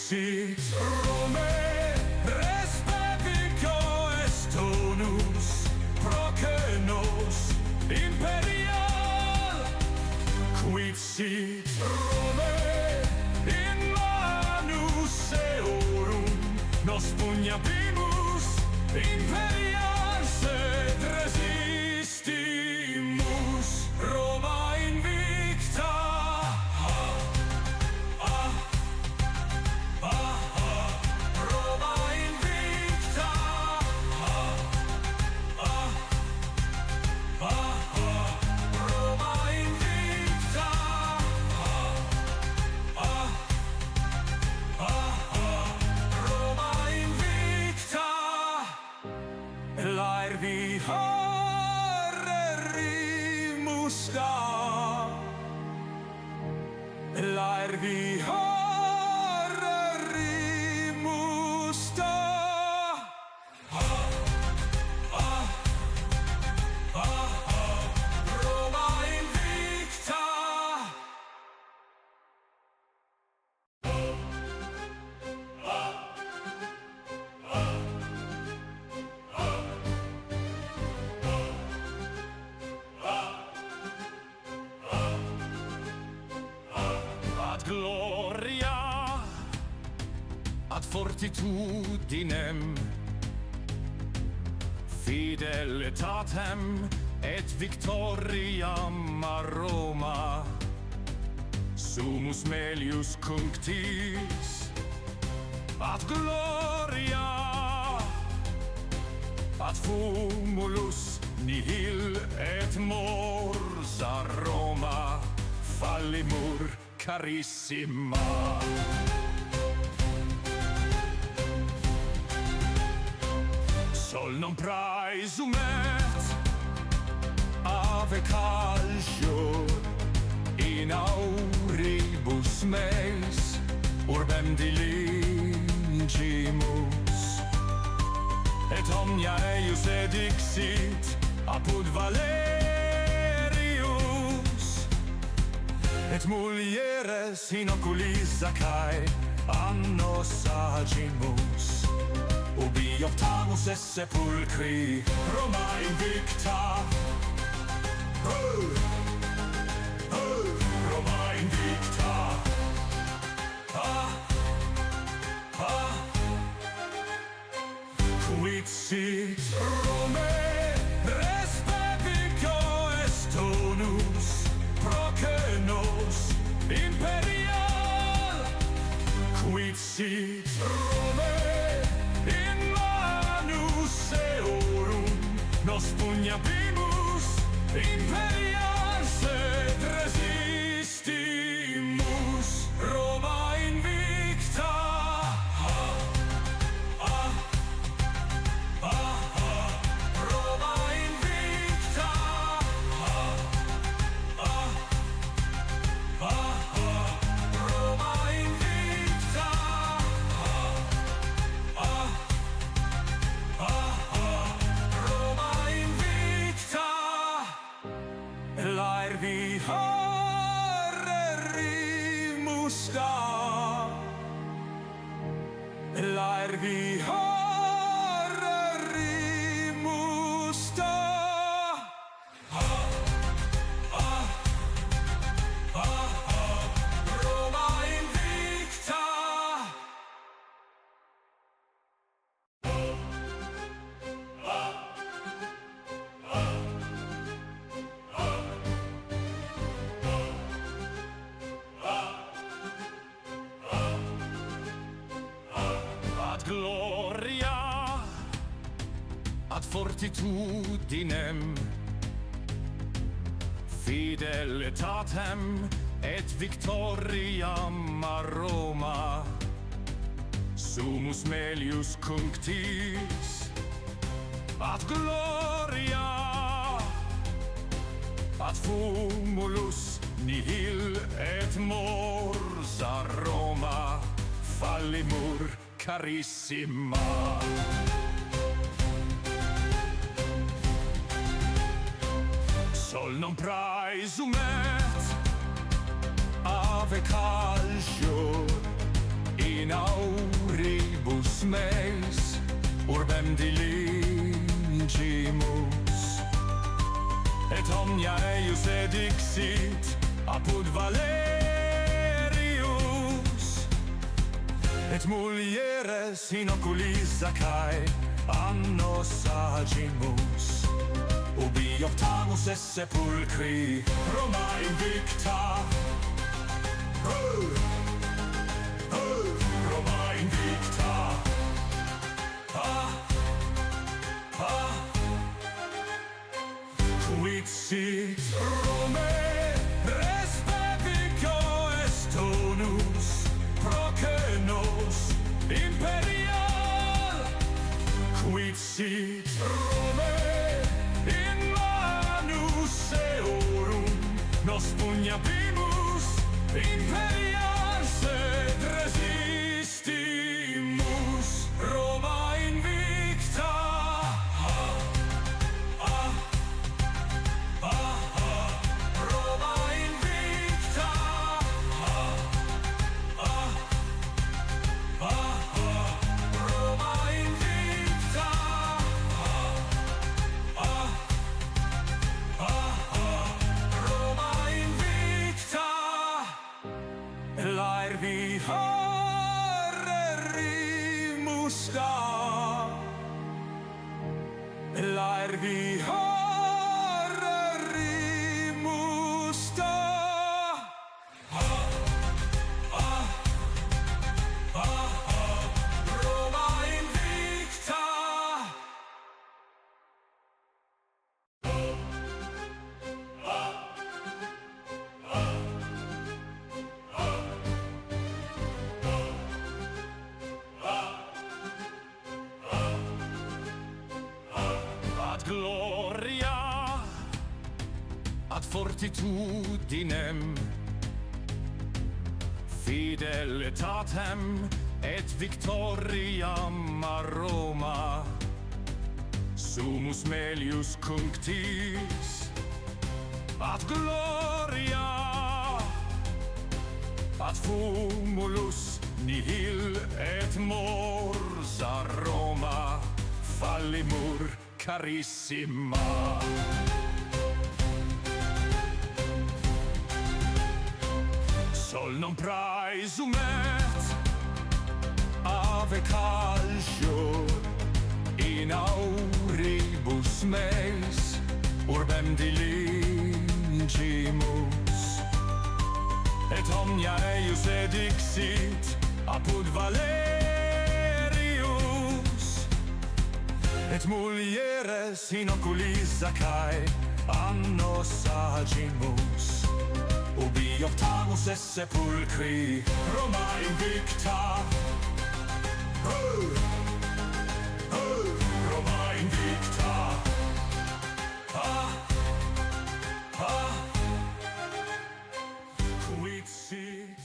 Quixit Rome respepico estonus procenos imperial. Quixit Rome in manus eorum nos pugnabimus imperial sed resistimus. Roma invicta. Roma invicta. Roma invicta. Roma invicta. Laervi horrerimus da. Laervi horrerimus da. Roma invicta. Ad gloria, ad fortitudinem, fidelitatem et victoriam a Roma. Sumus melius cunctis. Ad gloria, ad fumulus nihil et mors a Roma fallimur carissima. Sol non praesumet ave calcior in auribus meis urbem diligimus, et omnia eius edixit apud Valerius, et mulieres in oculis Zaccae annos agimus, ubi optamus es sepulcri. Roma invicta. Roma invicta. Quixit Rome respepico estonus procenos imperial. Quixit Rome in manus eorum nos pugnabimus imperial sed resistimus. Roma invicta. Roma invicta. Roma invicta. Roma invicta. Laervi horrerimus da. Laervi horrerimus da. Roma invicta. Ad gloria, ad fortitudinem, fidelitatem et victoriam a Roma. Sumus melius cunctis. Ad gloria, ad fumulus nihil et mors a Roma fallimur carissima. Sol non praesumet ave calcior in auribus meis urbem diligimus, et omnia eius edixit apud Valerius, et mulieres in oculis Zaccae annos agimus, ubi optamus es sepulcri Roma invicta. Roma invicta. Quid sit Romae res pepico est tonus procenos imperial. Quid sit Romae in manus eorum nos pugnabimus imperial sed resistimus. Roma invicta. Roma invicta. Roma invicta. Roma invicta. Laervi horrerimus da. Laervi horrerimus da. Roma invicta. Ad gloria, ad fortitudinem, fidelitatem et victoriam a Roma, sumus melius cunctis. Ad gloria, ad fumulus nihil et mors a Roma fallimur carissima. Sol non praesumet ave calcio in auribus meis urbem diligimus, et omnia eius edixit apud Valerius, et mulieres in oculis Zaccae annos agimus, ubi optamus es sepulcri Roma invicta. Roma invicta. Quid sit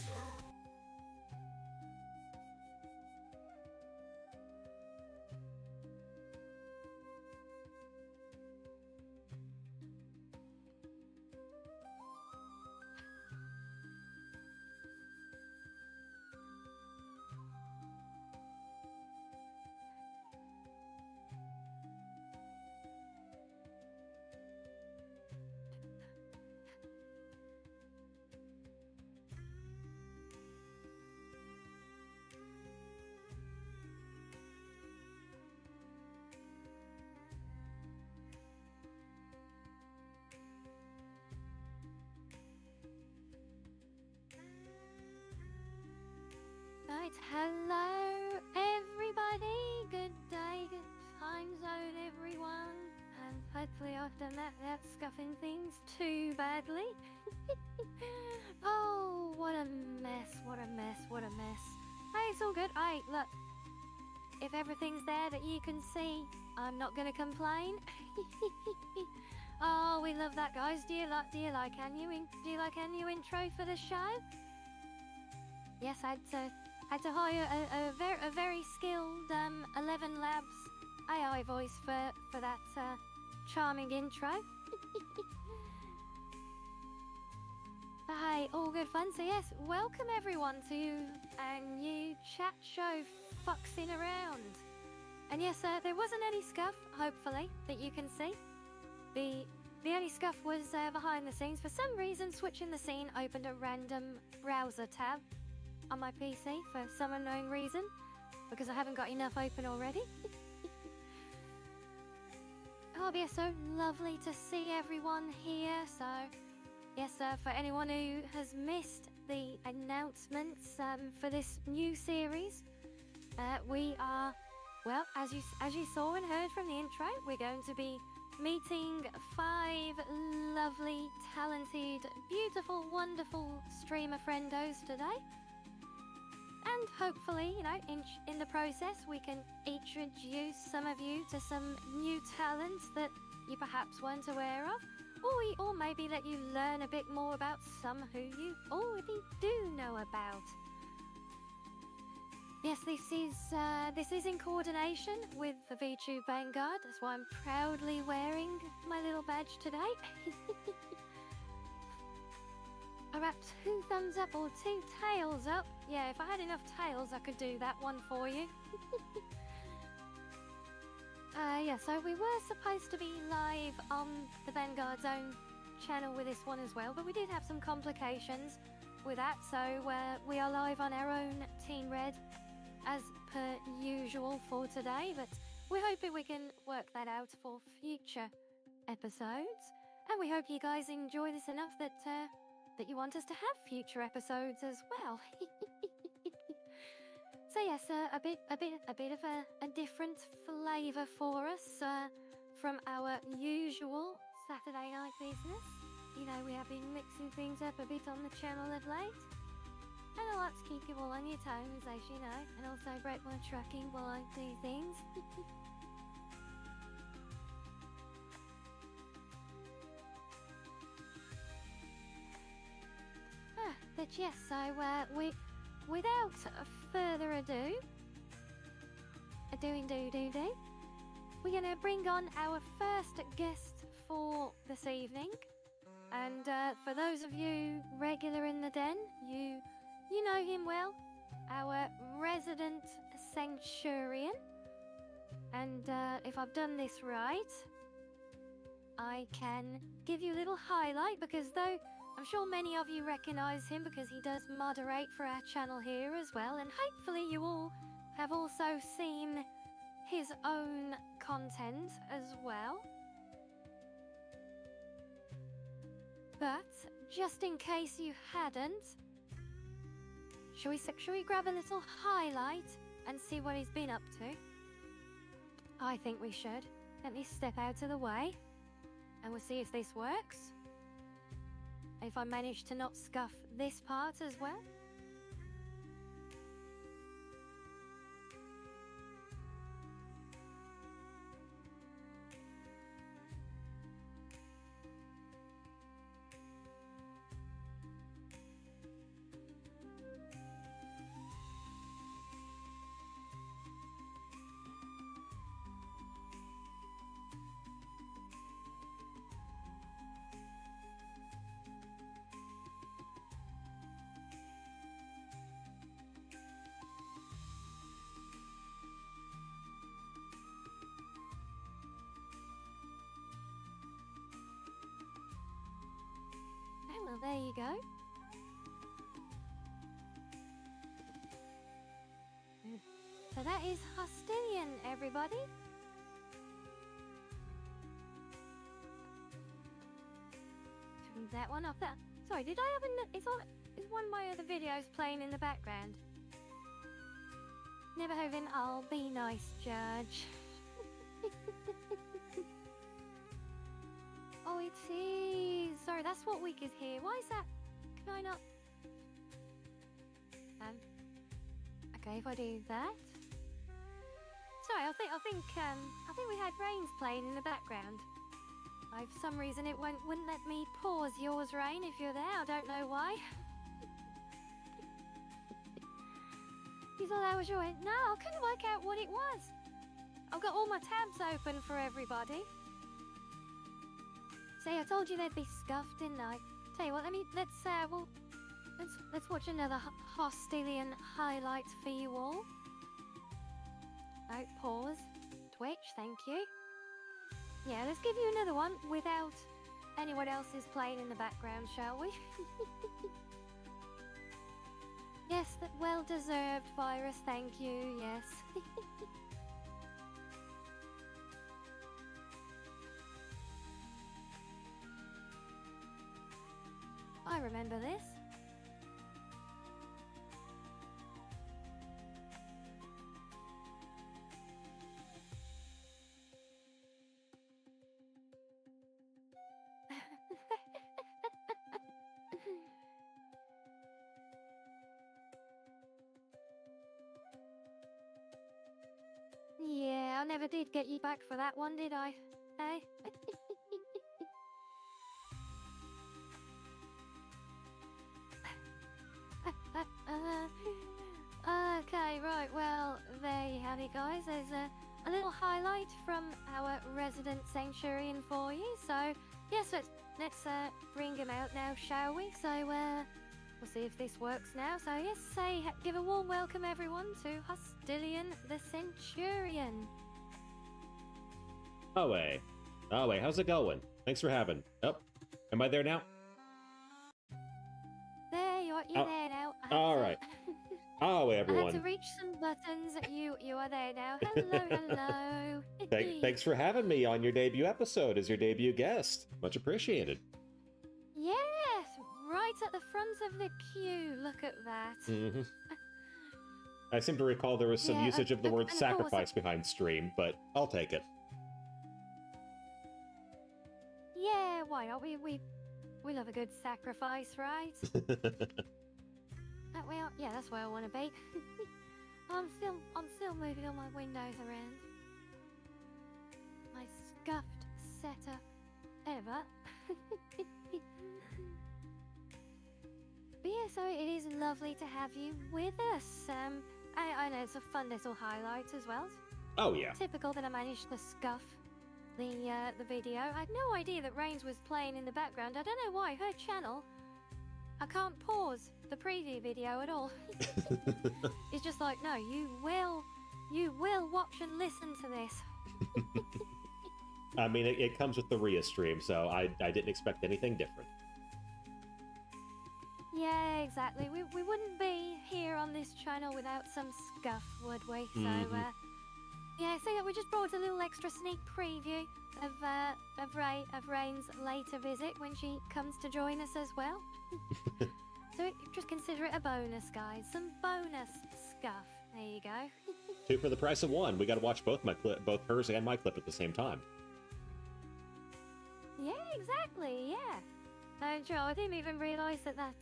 Right, hello everybody, good day, good time zone everyone, and hopefully I've done that scuffing things too badly. Oh, what a mess, what a mess, what a mess. Hey, it's all good. Hey, look, if everything's there that you can see, I'm not gonna complain. Oh, we love that, guys. Do you like our new intro for the show? Yes, I had to hire a very skilled 11 Labs AI voice for that Hi, all good fun. So yes, welcome everyone to a new chat show, Foxxin around. And yes, there wasn't any scuff, hopefully, that you can see. The only scuff was behind the scenes. For some reason, switching the scene opened a random browser tab on my PC for some unknown reason, because I haven't got enough open already. Oh, yeah, so lovely to see everyone here. So, yes, for anyone who has missed the announcements for this new series, we are, well, as you saw and heard from the intro, we're going to be meeting 5 lovely, talented, beautiful, wonderful streamer friendos today. And hopefully, you know, in the process, we can introduce some of you to some new talents that you perhaps weren't aware of, or maybe let you learn a bit more about some who you already do know about. Yes, this is in coordination with the Vtuber Vanguard. That's why I'm proudly wearing my little badge today. Perhaps 2 thumbs up or 2 tails up. Yeah, if I had enough tails, I could do that one for you. Yeah, so we were supposed to be live on the Vanguard's own channel with this one as well, but we did have some complications with that, so we are live on our own Team Red as per usual for today, but we're hoping we can work that out for future episodes, and we hope you guys enjoy this enough that you want us to have future episodes as well. So yes, a bit of a different flavour for us from our usual Saturday night business. You know, we have been mixing things up a bit on the channel of late. And I like to keep you all on your toes, as you know, and also break my tracking while I do things. But yes, so without further ado, we're gonna bring on our first guest for this evening. And for those of you regular in the den, you know him well, our resident centurion. And if I've done this right, I can give you a little highlight, because though I'm sure many of you recognise him because he does moderate for our channel here as well, and hopefully you all have also seen his own content as well. But just in case you hadn't, shall we grab a little highlight and see what he's been up to? I think we should. Let me step out of the way and we'll see if this works. If I manage to not scuff this part as well. Well, there you go. So that is Hostilian, everybody. Turn that one off. Sorry, did I have is one of my other videos playing in the background? Never having. I'll be nice, Judge. Oh, it is. Sorry, that's what week is here. Why is that? Can I not? Okay, if I do that. Sorry, I think we had Rains playing in the background. For some reason it wouldn't let me pause yours, Rain, if you're there. I don't know why. You thought that was your... No, I couldn't work out what it was. I've got all my tabs open for everybody. See, I told you they'd be scuffed, didn't I? tell you what, let's watch another Hostilian highlight for you all. Oh, pause. Twitch, thank you. Yeah, let's give you another one without anyone else is playing in the background, shall we? Yes, that well-deserved virus, thank you, yes. I remember this. Yeah, I never did get you back for that one, did I? Eh? Okay, right, well, there you have it, guys. There's a little highlight from our resident Centurion for you. So, yes, let's bring him out now, shall we? So, we'll see if this works now. So, yes, give a warm welcome, everyone, to Hostilian the Centurion. Oh, wait, how's it going? Thanks for having. Oh, am I there now? There, you're there now. All right. Oh, everyone. I had to reach some buttons. You are there now. Hello. Thanks for having me on your debut episode as your debut guest. Much appreciated. Yes, right at the front of the queue. Look at that. Mm-hmm. I seem to recall there was some usage of the word sacrifice behind stream, but I'll take it. Yeah, why not? We love a good sacrifice, right? Yeah, that's where I want to be. I'm still moving all my windows around. My scuffed setup ever. But yeah, so it is lovely to have you with us. I know it's a fun little highlight as well. Oh yeah. Typical that I managed to scuff the video. I had no idea that Rains was playing in the background. I don't know why. Her channel, I can't pause the preview video at all. It's just like, no, you will watch and listen to this. I mean, it comes with the Rhea stream, so I didn't expect anything different. Yeah, exactly. We wouldn't be here on this channel without some scuff, would we? So, yeah, so yeah, we just brought a little extra sneak preview of Rain's later visit when she comes to join us as well. So just consider it a bonus, guys. Some bonus scuff. There you go. 2 for the price of 1. We got to watch both hers and my clip at the same time. Yeah, exactly. Yeah. Joe, I didn't even realise that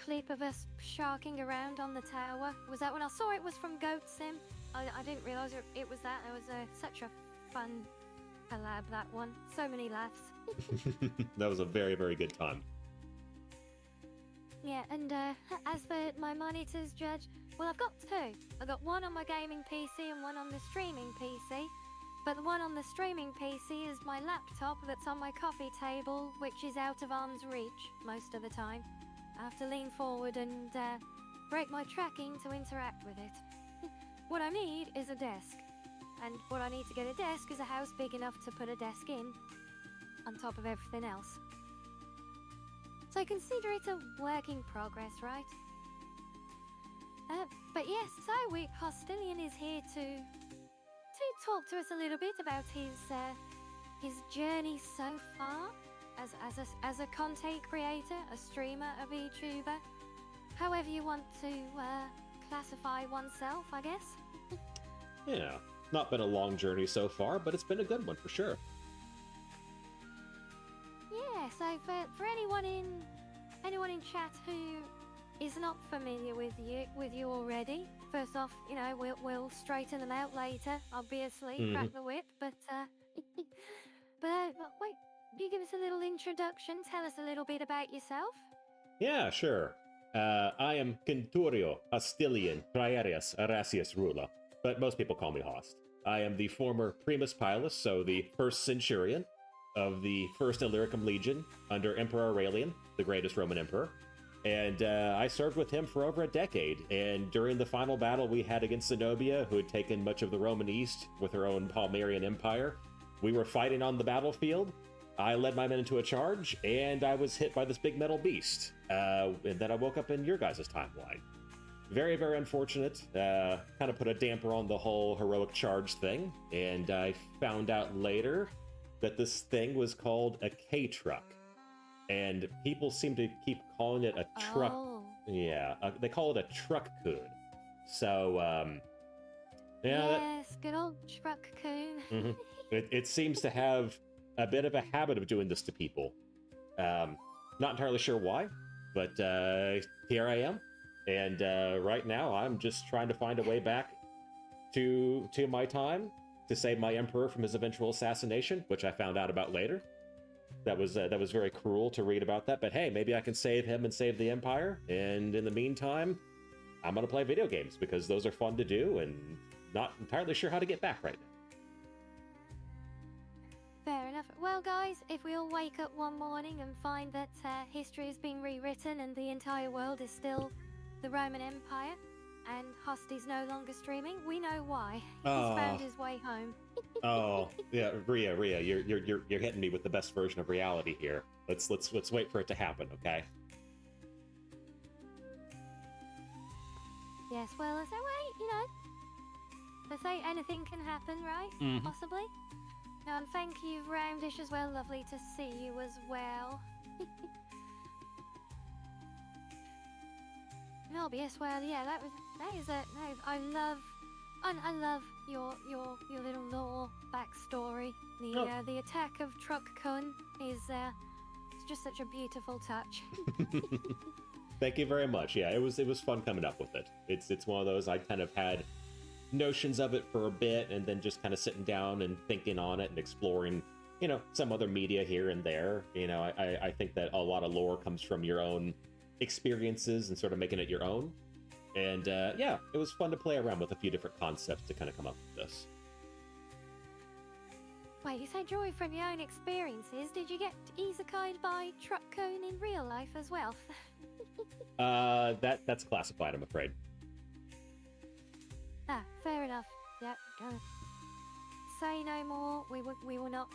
clip of us sharking around on the tower was that when I saw it was from Goat Sim. I didn't realise it was that. It was such a fun collab, that one. So many laughs. That was a very, very good time. Yeah, and as for my monitors, Judge, well, I've got 2. I've got one on my gaming PC and one on the streaming PC. But the one on the streaming PC is my laptop that's on my coffee table, which is out of arm's reach most of the time. I have to lean forward and break my tracking to interact with it. What I need is a desk. And what I need to get a desk is a house big enough to put a desk in, on top of everything else. So consider it a work in progress, right? But yes, so Hostilian is here to talk to us a little bit about his journey so far as a content creator, a streamer, a VTuber, however you want to classify oneself, I guess. Yeah, not been a long journey so far, but it's been a good one for sure. Yeah, so for anyone in chat who is not familiar with you already, first off, you know, we'll straighten them out later, obviously, crack the whip, but wait, can you give us a little introduction? Tell us a little bit about yourself. Yeah, sure. I am Centurio Hostilian Triarius Erasius Rula, but most people call me Host. I am the former Primus Pilus, so the first Centurion. of the First Illyricum Legion under Emperor Aurelian, the greatest Roman emperor. And I served with him for over a decade. And during the final battle we had against Zenobia, who had taken much of the Roman East with her own Palmyrian empire, we were fighting on the battlefield. I led my men into a charge, and I was hit by this big metal beast. And then I woke up in your guys' timeline. Very, very unfortunate. Kind of put a damper on the whole heroic charge thing. And I found out later that this thing was called a K-truck. And people seem to keep calling it a truck. Oh. Yeah, they call it a truck coon. So, yeah. Yes, good old truck coon. Mhm. It seems to have a bit of a habit of doing this to people. Not entirely sure why, but here I am. And right now, I'm just trying to find a way back to my time to save my emperor from his eventual assassination, which I found out about later. That was very cruel to read about that. But hey, maybe I can save him and save the empire. And in the meantime, I'm gonna play video games because those are fun to do, and not entirely sure how to get back right now. Fair enough. Well, guys, if we all wake up one morning and find that history has been rewritten and the entire world is still the Roman Empire, and Hosty's no longer streaming, we know why. He's found his way home. Oh yeah, Rhea, you're hitting me with the best version of reality here. Let's wait for it to happen, okay? Yes, well, as I wait, you know, they say anything can happen, right? Mhm. Possibly. No, and thank you, Roundish, as well. Lovely to see you as well. No, but yes, well, yeah, I love your little lore backstory. The attack of Truck Kun is it's just such a beautiful touch. Thank you very much. Yeah, it was fun coming up with it. It's one of those I kind of had notions of it for a bit, and then just kind of sitting down and thinking on it and exploring, some other media here and there. I think that a lot of lore comes from your own experiences and sort of making it your own. And yeah, it was fun to play around with a few different concepts to kind of come up with this. Wait, you say drawing from your own experiences? Did you get isekai'd by Truck Kun in real life as well? That's classified, I'm afraid. Ah, fair enough. Yep. Say no more. We will not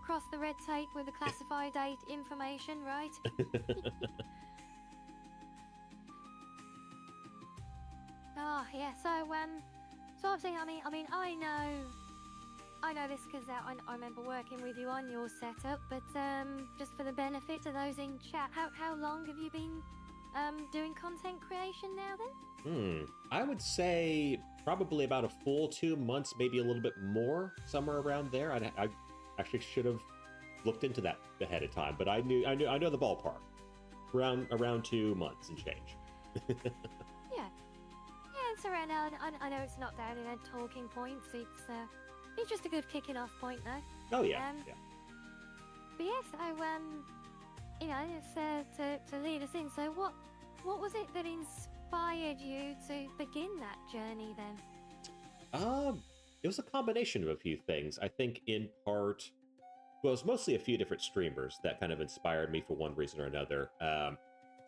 cross the red tape with the classified aid information, right? Oh yeah. So obviously, I know this because I remember working with you on your setup. But just for the benefit of those in chat, how long have you been doing content creation now then? I would say probably about a full 2 months, maybe a little bit more, somewhere around there. I actually should have looked into that ahead of time, but I know the ballpark. Around 2 months and change. Yeah, it's around. I know it's not down in talking points. It's just a good kicking off point, though. Oh yeah, yeah. But yes, it's to lead us in. So what was it that inspired you to begin that journey then? It was a combination of a few things. I think in part, well, it was mostly a few different streamers that kind of inspired me for one reason or another.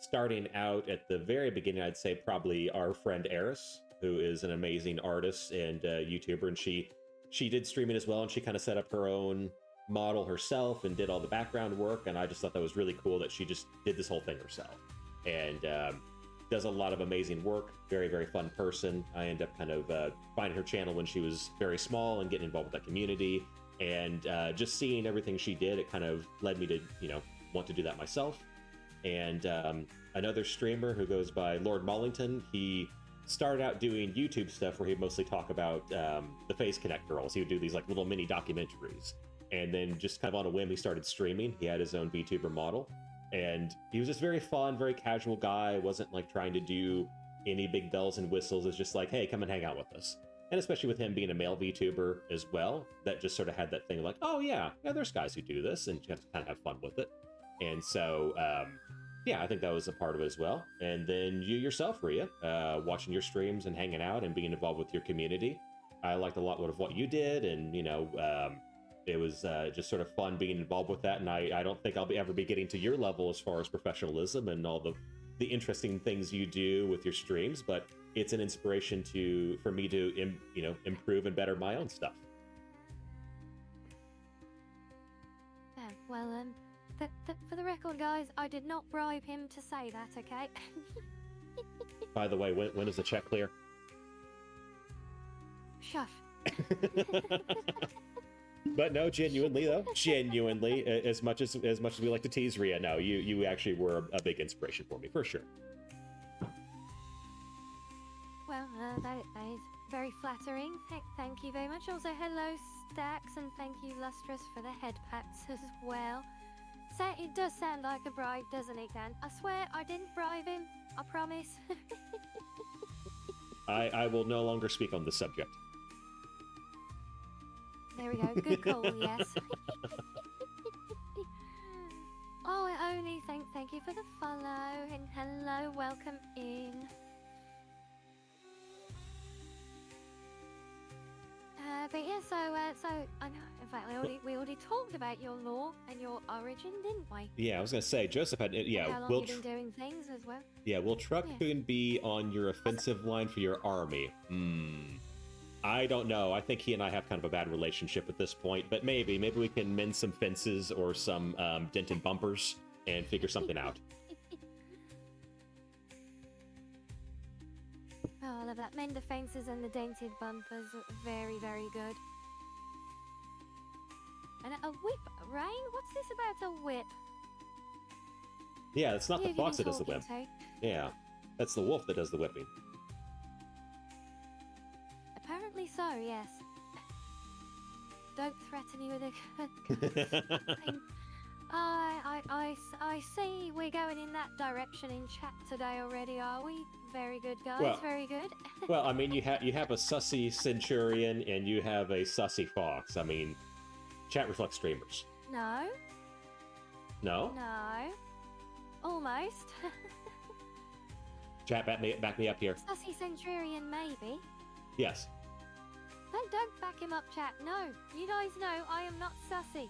Starting out at the very beginning, I'd say probably our friend Eris, who is an amazing artist and YouTuber, and she did streaming as well, and she kind of set up her own model herself and did all the background work, and I just thought that was really cool that she just did this whole thing herself. And does a lot of amazing work, very, very fun person. I ended up kind of finding her channel when she was very small and getting involved with that community, and just seeing everything she did, it kind of led me to, want to do that myself. And another streamer who goes by Lord Mollington, he started out doing YouTube stuff where he'd mostly talk about the Face Connect girls. He would do these like little mini documentaries. And then just kind of on a whim, he started streaming. He had his own VTuber model. And he was just very fun, very casual guy. Wasn't like trying to do any big bells and whistles. It's just like, hey, come and hang out with us. And especially with him being a male VTuber as well, that just sort of had that thing like, oh yeah, there's guys who do this, and you have to kind of have fun with it. And so, yeah, I think that was a part of it as well. And then you yourself, Rhea, watching your streams and hanging out and being involved with your community. I liked a lot of what you did, and It was just sort of fun being involved with that, and I don't think I'll ever be getting to your level as far as professionalism and all the interesting things you do with your streams, but it's an inspiration for me to improve and better my own stuff. Well, for the record, guys, I did not bribe him to say that, okay? By the way, when is the check clear? Shush. But no, genuinely though, genuinely, as much as we like to tease Rhea, no, you actually were a big inspiration for me, for sure. Well, that is very flattering. Thank you very much. Also, hello, Stacks, and thank you, Lustrous, for the head pats as well. So, it does sound like a bribe, doesn't it, Dan? I swear I didn't bribe him. I promise. I will no longer speak on this subject. There we go. Good call, yes. Oh, only thank you for the follow, and hello, welcome in. But yeah, so I know. In fact, we already talked about your lore and your origin, didn't we? Yeah, I was gonna say Joseph had. Yeah, and how long you've been doing things as well. Yeah, will Truck soon be on your offensive line for your army? I don't know. I think he and I have kind of a bad relationship at this point, but maybe we can mend some fences or some dented bumpers and figure something out. Oh, I love that. Mend the fences and the dented bumpers. Very, very good. And a whip. Rain? What's this about a whip? Yeah, it's not the fox that does the whip. To? Yeah, that's the wolf that does the whipping. Apparently so, yes. Don't threaten you with a... I see we're going in that direction in chat today already, are we? Very good, guys. Well, very good. Well, I mean, you have a sussy centurion and you have a sussy fox. I mean, chat reflects streamers. No. No? No. Almost. Chat, back me up here. Sussy centurion, maybe. Yes. Don't back him up, chat. No. You guys know I am not sussy.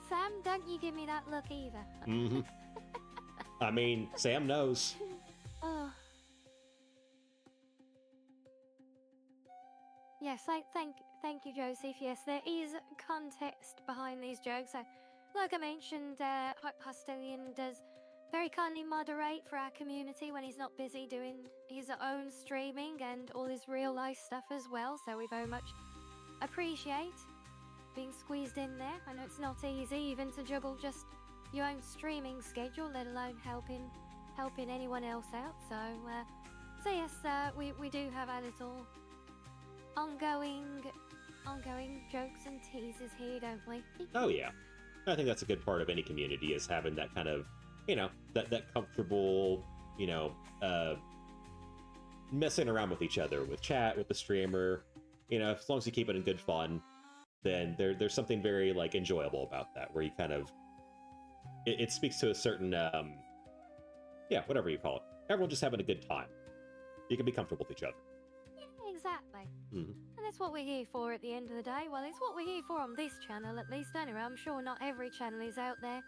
Sam, don't you give me that look either. I mean, Sam knows. Oh. Yes, thank you, Joseph. Yes, there is context behind these jokes. Like I mentioned, Hostilian does very kindly moderate for our community when he's not busy doing his own streaming and all his real life stuff as well. So we very much appreciate being squeezed in there. I know it's not easy even to juggle just your own streaming schedule, let alone helping anyone else out. So yes, we do have our little ongoing jokes and teases here, don't we? Oh yeah, I think that's a good part of any community, is having that kind of, that comfortable, messing around with each other, with chat, with the streamer. As long as you keep it in good fun, then there's something very enjoyable about that, where you kind of it speaks to a certain whatever you call it. Everyone just having a good time. You can be comfortable with each other. Yeah, exactly. Mm-hmm. And that's what we're here for at the end of the day. Well, it's what we're here for on this channel, at least. Anyway, I'm sure not every channel is out there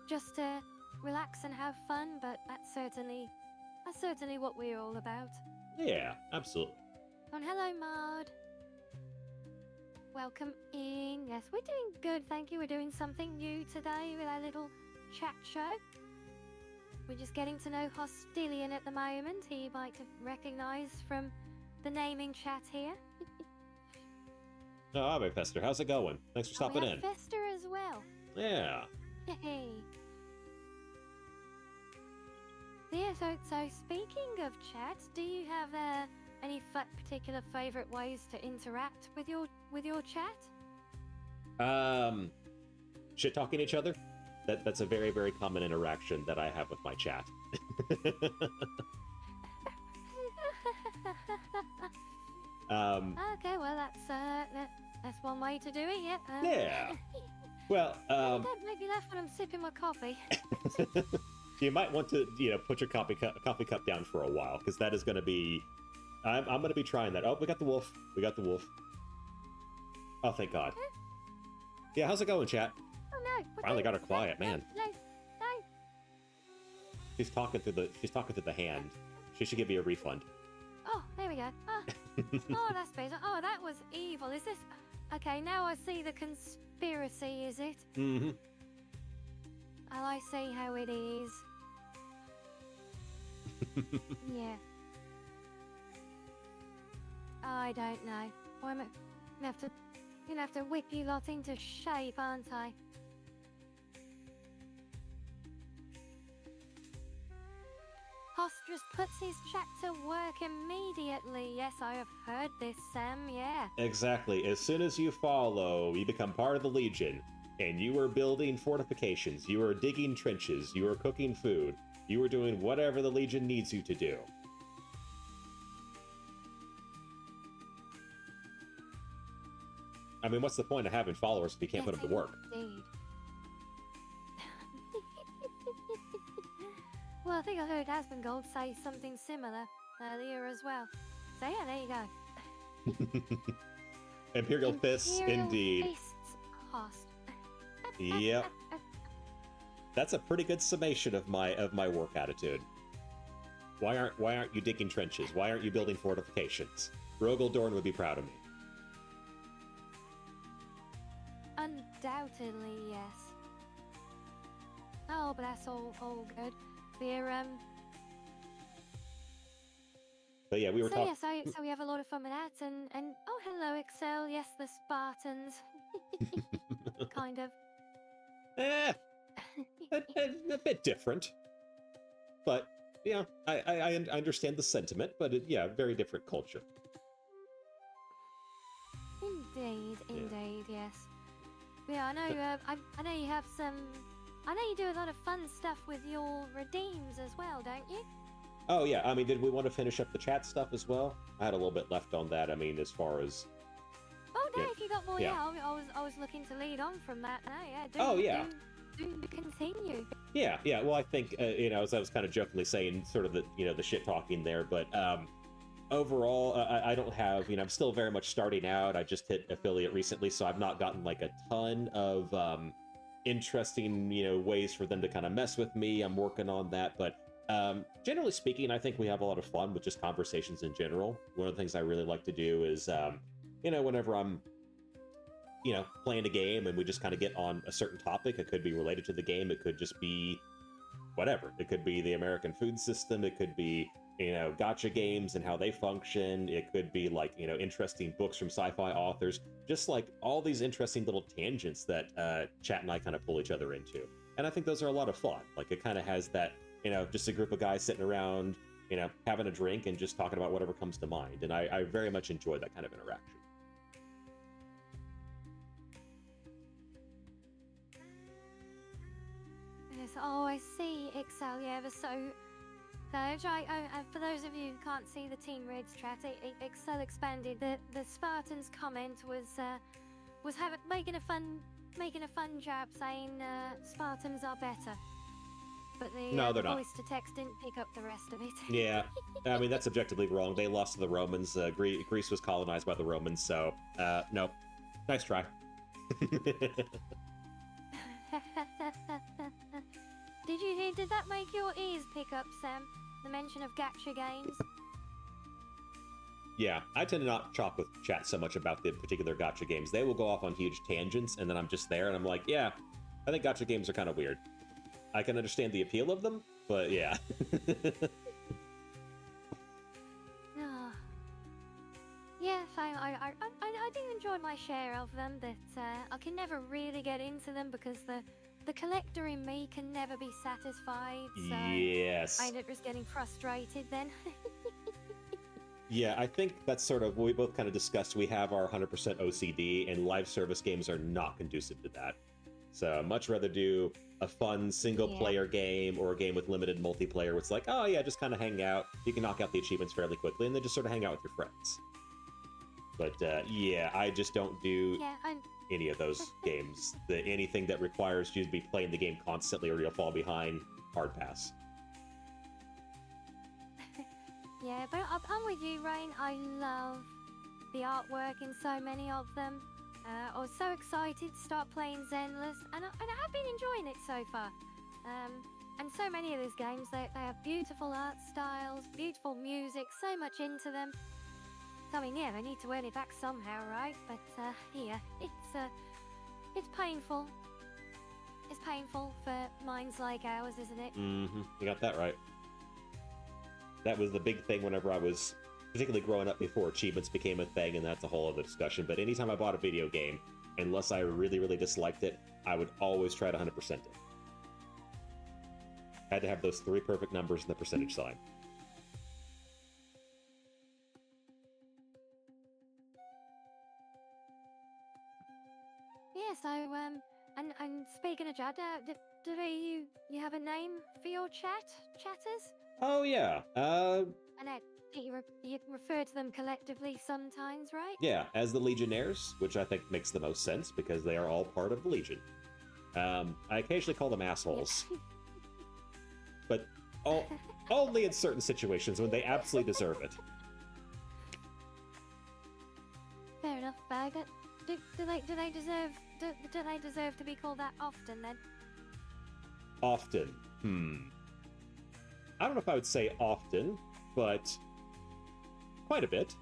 just to relax and have fun, but that's certainly what we're all about. Yeah, absolutely. And hello, Maud. Welcome in. Yes, we're doing good, thank you. We're doing something new today with our little chat show. We're just getting to know Hostilian at the moment. He might have recognized from the naming chat here. Oh, hi, Fester. How's it going? Thanks for stopping in. Fester as well. Yeah. Hey. Yeah, so speaking of chat, do you have any particular favorite ways to interact with your chat? Shit talking each other. That's a very, very common interaction that I have with my chat. Okay, well that's one way to do it. Yeah. Yeah. Well, don't make me laugh when I'm sipping my coffee. You might want to, put your coffee cup down for a while, because that is going to be I'm gonna be trying that. Oh, we got the wolf. We got the wolf. Oh, thank God. Yeah, how's it going, chat? Oh no! Finally got her quiet, man. No, no. She's talking through the hand. She should give you a refund. Oh, there we go. Oh, that's better. Oh, that was evil. Is this? Okay, now I see the conspiracy. Is it? Mm-hmm. Oh, I see how it is. Yeah. I don't know. I'm gonna have to whip you lot into shape, aren't I? Hostress puts his chat to work immediately. Yes, I have heard this, Sam, yeah. Exactly. As soon as you follow, you become part of the Legion. And you are building fortifications, you are digging trenches, you are cooking food, you are doing whatever the Legion needs you to do. I mean, what's the point of having followers if you can't put them to work? Indeed. Well, I think I heard Asmongold say something similar earlier as well. So yeah, there you go. Imperial fists, indeed. Fists, host. Yep. That's a pretty good summation of my work attitude. Why aren't you digging trenches? Why aren't you building fortifications? Rogel Dorn would be proud of me. Undoubtedly, yes. Oh, but that's all good. We're But yeah, we were talking. Yeah, so we have a lot of fun with that, and oh, hello, Excel. Yes, the Spartans. Kind of. A bit different, but yeah, I understand the sentiment. But yeah, very different culture. Indeed, yes. Yeah, I know. I know you have some. I know you do a lot of fun stuff with your redeems as well, don't you? Oh yeah, I mean, did we want to finish up the chat stuff as well? I had a little bit left on that. I mean, as far as. Oh no, yeah. if you got more, Yeah. I was looking to lead on from that. No, yeah. Oh, yeah. Do continue. Yeah. Well, I think as I was kind of jokingly saying, sort of the shit talking there, but overall, I don't have. I'm still very much starting out. I just hit affiliate recently, so I've not gotten like a ton of interesting ways for them to kind of mess with me. I'm working on that, but generally speaking, I think we have a lot of fun with just conversations in general. One of the things I really like to do is whenever I'm playing a game and we just kind of get on a certain topic. It could be related to the game, it could just be whatever. It could be the American food system, it could be gacha games and how they function, it could be like interesting books from sci-fi authors, just like all these interesting little tangents that Chat and I kind of pull each other into. And I think those are a lot of fun. Like, it kind of has that just a group of guys sitting around having a drink and just talking about whatever comes to mind. And I very much enjoy that kind of interaction. Yes, oh, I see, Excel. Yeah, for those of you who can't see the Teen Reds chat, Excel expanded. The Spartans comment was making a fun jab saying Spartans are better. But No, they're the not. voice to text didn't pick up the rest of it. Yeah, I mean, that's objectively wrong. They lost to the Romans. Greece was colonized by the Romans, so no. Nice try. Did that make your ears pick up, Sam? The mention of gacha games? Yeah, I tend to not talk with chat so much about the particular gacha games. They will go off on huge tangents, and then I'm just there, and I'm like, yeah, I think gacha games are kind of weird. I can understand the appeal of them, but yeah. Oh. Yes, I do enjoy my share of them, but I can never really get into them because the collector in me can never be satisfied, so Yes. I end up just getting frustrated then. Yeah, I think that's sort of what we both kind of discussed. We have our 100% OCD, and live service games are not conducive to that. So I'd much rather do a fun single-player game or a game with limited multiplayer where it's like, oh yeah, just kind of hang out. You can knock out the achievements fairly quickly, and then just sort of hang out with your friends. But yeah, I just don't do any of those games. Anything that requires you to be playing the game constantly or you'll fall behind, hard pass. Yeah, but I'm with you, Rain. I love the artwork in so many of them. I was so excited to start playing Zenless, and I have been enjoying it so far. And so many of these games, they have beautiful art styles, beautiful music, so much into them. So, I mean, yeah, they need to earn it back somehow, right? But, yeah, it's painful. It's painful for minds like ours, isn't it? Mm-hmm. You got that right. That was the big thing whenever I was particularly growing up before achievements became a thing, and that's a whole other discussion. But anytime I bought a video game, unless I really, really disliked it, I would always try to 100% it. Had to have those 3 perfect numbers and the percentage sign. Yeah, so, and speaking of chat, do you have a name for your chatters? Oh, yeah. And you refer to them collectively sometimes, right? Yeah, as the Legionnaires, which I think makes the most sense because they are all part of the Legion. I occasionally call them assholes, but only in certain situations when they absolutely deserve it. Fair enough, Faggot. Do they deserve to be called that often then? Often. I don't know if I would say often, but quite a bit.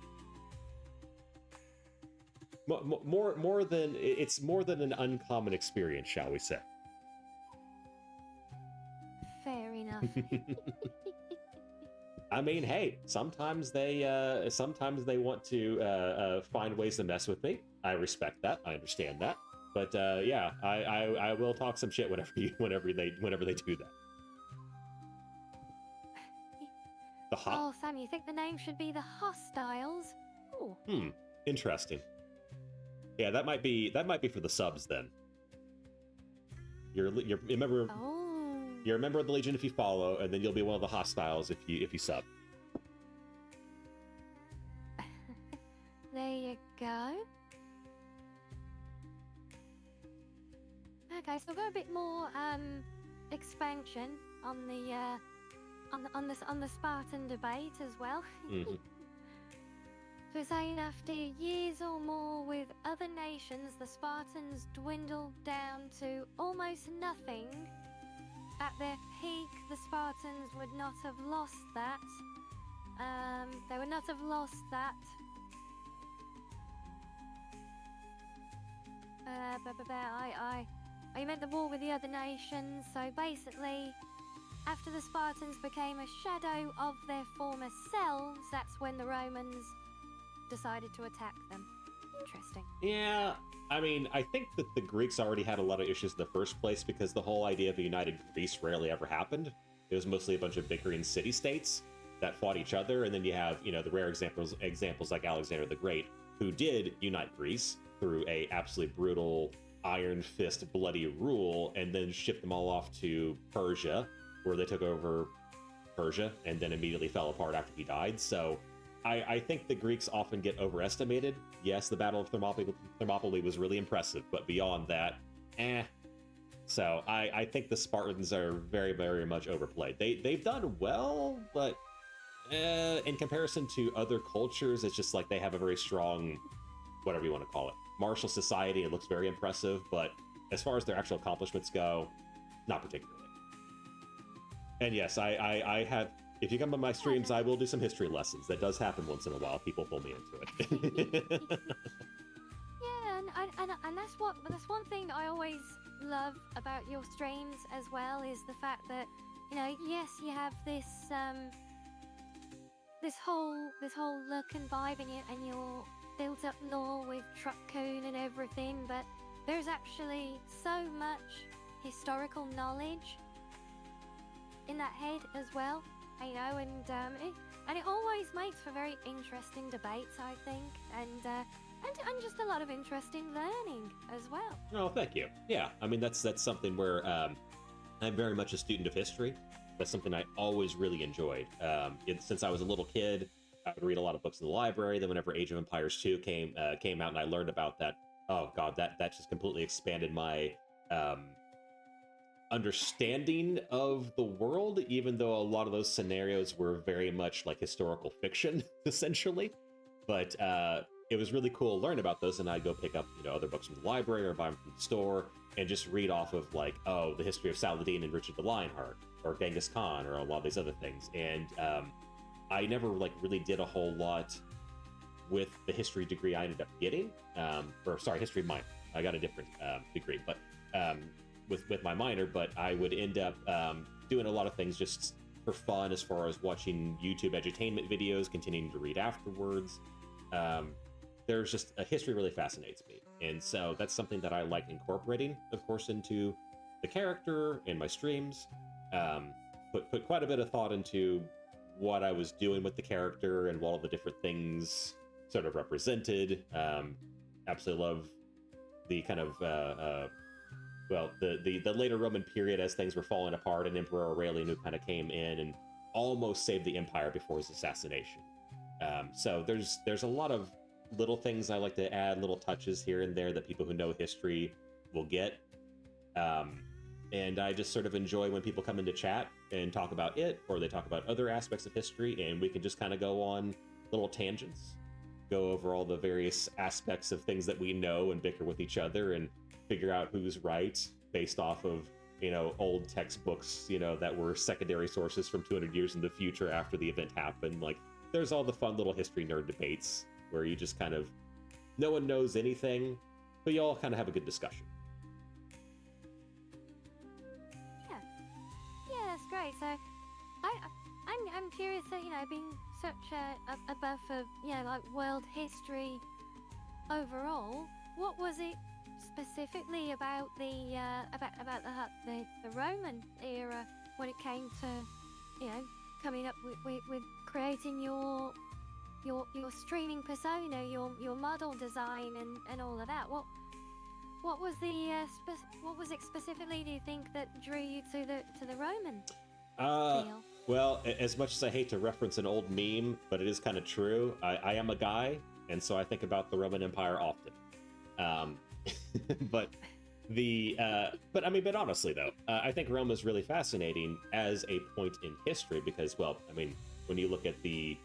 More than it's more than an uncommon experience, shall we say? Fair enough. I mean, hey, sometimes they want to find ways to mess with me. I respect that. I understand that. But yeah, I will talk some shit whenever they do that. Oh, Sam, you think the name should be the Hostiles? Ooh. Interesting. Yeah, that might be for the subs then. You're a member. Oh. You're a member of the Legion if you follow, and then you'll be one of the Hostiles if you sub. There you go. Okay, so we've got a bit more expansion on the Spartan debate as well. Mm-hmm. So saying after years or more with other nations, the Spartans dwindled down to almost nothing. At their peak, the Spartans would not have lost that. They would not have lost that. I meant the war with the other nations. So basically, after the Spartans became a shadow of their former selves, that's when the Romans decided to attack them. Interesting. Yeah, I mean, I think that the Greeks already had a lot of issues in the first place because the whole idea of a united Greece rarely ever happened. It was mostly a bunch of bickering city-states that fought each other, and then you have, the rare examples like Alexander the Great, who did unite Greece through a absolutely brutal, iron fist, bloody rule, and then shipped them all off to Persia, where they took over Persia, and then immediately fell apart after he died. So I think the Greeks often get overestimated. Yes, the Battle of Thermopylae was really impressive, but beyond that, So I think the Spartans are very, very much overplayed. They've done well, but in comparison to other cultures, it's just like they have a very strong, whatever you want to call it, martial society. It looks very impressive, but as far as their actual accomplishments go, not particularly. And yes, I have. If you come on my streams, I will do some history lessons. That does happen once in a while. People pull me into it. Yeah, and that's one thing I always love about your streams as well, is the fact that, yes, you have this this whole look and vibe, and your built up lore with Truck-kun and everything, but there's actually so much historical knowledge in that head as well. And it always makes for very interesting debates, I think, and just a lot of interesting learning as well. Oh, thank you. Yeah, I mean that's something where I'm very much a student of history. That's something I always really enjoyed. Since I was a little kid, I would read a lot of books in the library. Then whenever Age of Empires 2 came out, and I learned about that, oh god, that just completely expanded my understanding of the world, even though a lot of those scenarios were very much like historical fiction, essentially. But it was really cool to learn about those, and I'd go pick up, other books from the library or buy them from the store and just read off of like, oh, the history of Saladin and Richard the Lionheart or Genghis Khan or a lot of these other things. And I never like really did a whole lot with the history degree I ended up getting, history minor. I got a different degree, but with my minor, but I would end up doing a lot of things just for fun, as far as watching YouTube edutainment videos, continuing to read afterwards. There's just history really fascinates me, and so that's something that I like incorporating, of course, into the character in my streams. Put quite a bit of thought into what I was doing with the character and what all the different things sort of represented. Absolutely love the kind of the later Roman period, as things were falling apart, and Emperor Aurelian, who kind of came in and almost saved the empire before his assassination. So there's a lot of little things I like to add, little touches here and there that people who know history will get. And I just sort of enjoy when people come into chat and talk about it, or they talk about other aspects of history, and we can just kind of go on little tangents, go over all the various aspects of things that we know and bicker with each other and figure out who's right based off of, old textbooks, that were secondary sources from 200 years in the future after the event happened. Like, there's all the fun little history nerd debates where you just kind of, no one knows anything, but you all kind of have a good discussion. Yeah, that's great. So, I'm curious that, being such a buff of, like world history overall, what was it specifically about the Roman era when it came to, coming up with creating your streaming persona, your model design, and all of that? What was what was it specifically, do you think, that drew you to the Roman feel? Well, as much as I hate to reference an old meme, but it is kind of true. I am a guy, and so I think about the Roman Empire often. But honestly though, I think Rome is really fascinating as a point in history because, when you look at the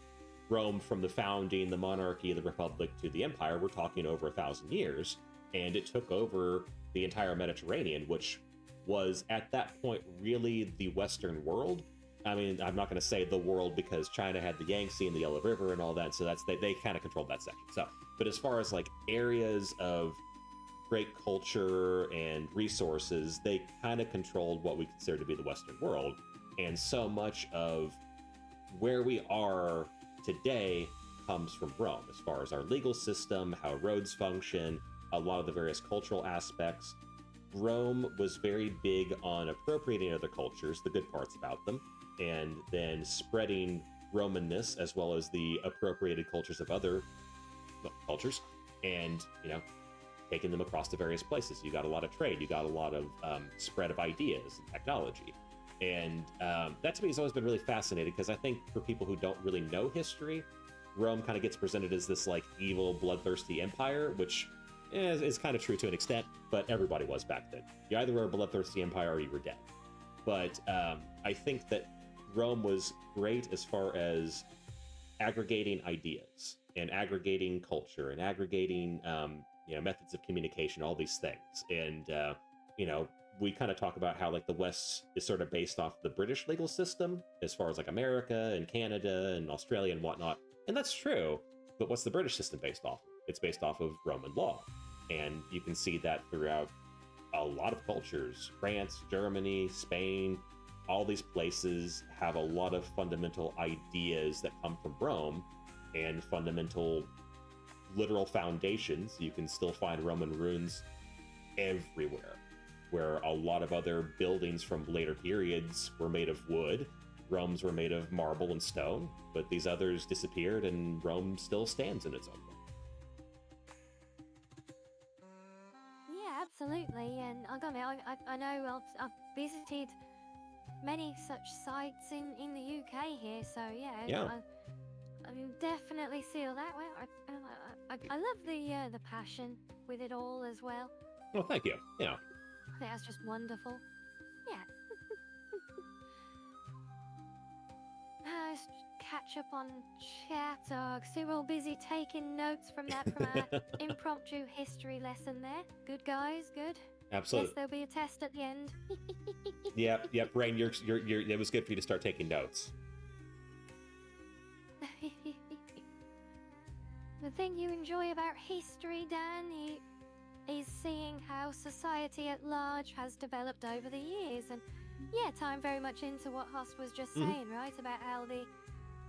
Rome from the founding, the monarchy, the republic to the empire, we're talking over 1,000 years, and it took over the entire Mediterranean, which was at that point really the Western world. I'm not going to say the world because China had the Yangtze and the Yellow River and all that, so they kind of controlled that section. So, but as far as like areas of great culture and resources, they kind of controlled what we consider to be the Western world. And so much of where we are today comes from Rome, as far as our legal system, how roads function, a lot of the various cultural aspects. Rome was very big on appropriating other cultures, the good parts about them, and then spreading Romanness as well as the appropriated cultures of other cultures, and taking them across to various places. You got a lot of trade, you got a lot of spread of ideas and technology. And that to me has always been really fascinating, because I think for people who don't really know history, Rome kind of gets presented as this like evil, bloodthirsty empire, which is kind of true to an extent, but everybody was back then. You either were a bloodthirsty empire or you were dead. But I think that Rome was great as far as aggregating ideas and aggregating culture and aggregating methods of communication, all these things. And we kind of talk about how like the West is sort of based off the British legal system as far as like America and Canada and Australia and whatnot. And that's true, but what's the British system based off of? It's based off of Roman law. And you can see that throughout a lot of cultures. France, Germany, Spain, all these places have a lot of fundamental ideas that come from Rome, and fundamental literal foundations. You can still find Roman ruins everywhere, where a lot of other buildings from later periods were made of wood. Rome's were made of marble and stone, but these others disappeared, and Rome still stands in its own way. Yeah, absolutely. And I know I've visited many such sites in the UK here, so Yeah. I definitely feel that way. I love the passion with it all as well. Well, thank you. Yeah. I think that's just wonderful. Yeah. catch up on chat, dogs. We're all busy taking notes from our impromptu history lesson there. Good, guys, good. Absolutely. Yes, there'll be a test at the end. Yep, Rain, it was good for you to start taking notes. The thing you enjoy about history, Dan, is seeing how society at large has developed over the years. And yeah, tying very much into what Host was just saying, right? About how the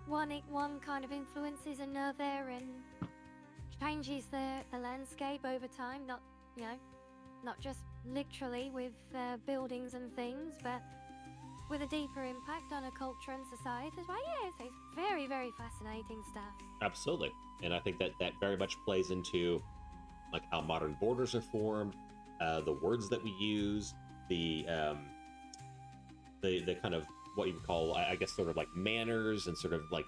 one kind of influences another and changes the landscape over time. Not, not just literally with buildings and things, but with a deeper impact on a culture and society as well. Yeah, it's very, very fascinating stuff. Absolutely. And I think that very much plays into like how modern borders are formed, the words that we use, the kind of what you would call, I guess, sort of like manners and sort of like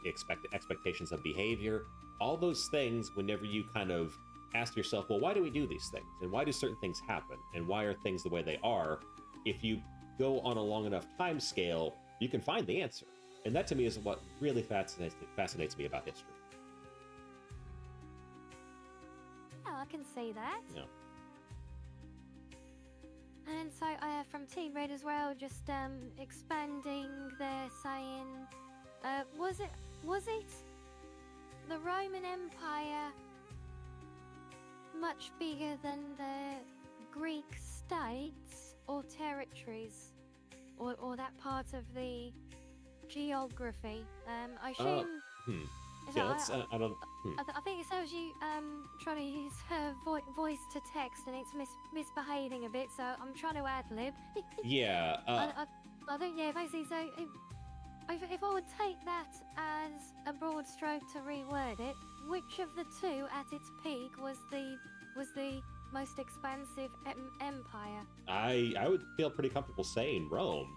expectations of behavior. All those things, whenever you kind of ask yourself, well, why do we do these things? And why do certain things happen? And why are things the way they are? If you go on a long enough time scale, you can find the answer. And that to me is what really fascinates me about history. Oh, I can see that. Yeah. And so from Team Red as well, just expanding there, saying, was it the Roman Empire much bigger than the Greek states or territories, or that part of the geography? I assume. Yeah, I don't. I think it shows you trying to use voice to text, and it's misbehaving a bit. So I'm trying to ad lib. Yeah. I think basically. So if I would take that as a broad stroke to reword it, which of the two at its peak was the most expansive empire? I would feel pretty comfortable saying Rome,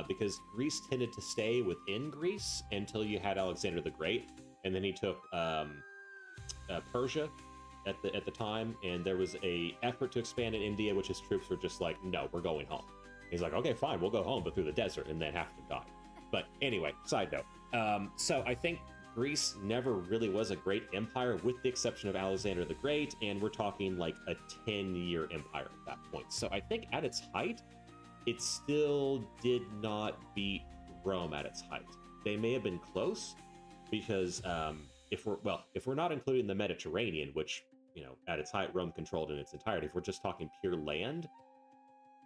because Greece tended to stay within Greece until you had Alexander the Great, and then he took Persia at the time, and there was a effort to expand in India, which his troops were just like, no, we're going home. He's like, okay, fine, we'll go home, but through the desert, and then half of them died. But anyway, side note. So I think Greece never really was a great empire, with the exception of Alexander the Great, and we're talking like a 10-year empire at that point. So I think at its height, it still did not beat Rome at its height. They may have been close, because if we're not including the Mediterranean, which, at its height, Rome controlled in its entirety, if we're just talking pure land,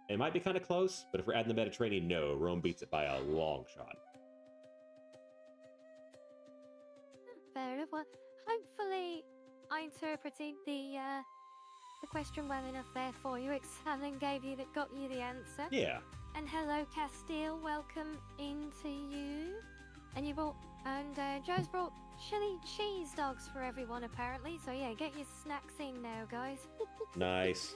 it might be kind of close, but if we're adding the Mediterranean, no, Rome beats it by a long shot. Fair enough. Well, hopefully I interpreted the question well enough there for you. Excellent, got you the answer. Yeah. And hello, Castile. Welcome into you. And Joe's brought chili cheese dogs for everyone apparently. So yeah, get your snacks in now, guys. Nice.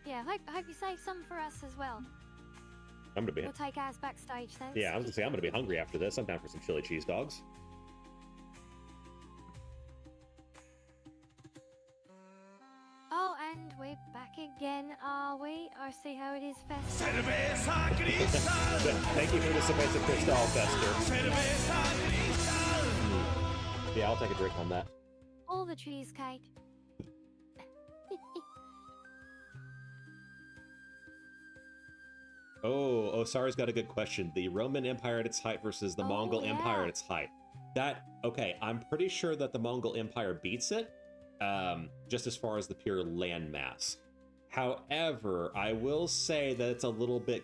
Yeah, hope you save some for us as well. We'll take ours backstage, thanks. Yeah, I was gonna say, I'm gonna be hungry after this. I'm down for some chili cheese dogs. Oh, and we're back again, are we? Or see how it is, Fester? Cerveza cristal. Thank you for the Cerveza Cristal, Fester. Cerveza cristal. Yeah, I'll take a drink on that. All the cheesecake. Oh, Sari's got a good question. The Roman Empire at its height versus the Mongol Empire at its height. Okay, I'm pretty sure that the Mongol Empire beats it, just as far as the pure land mass. However, I will say that it's a little bit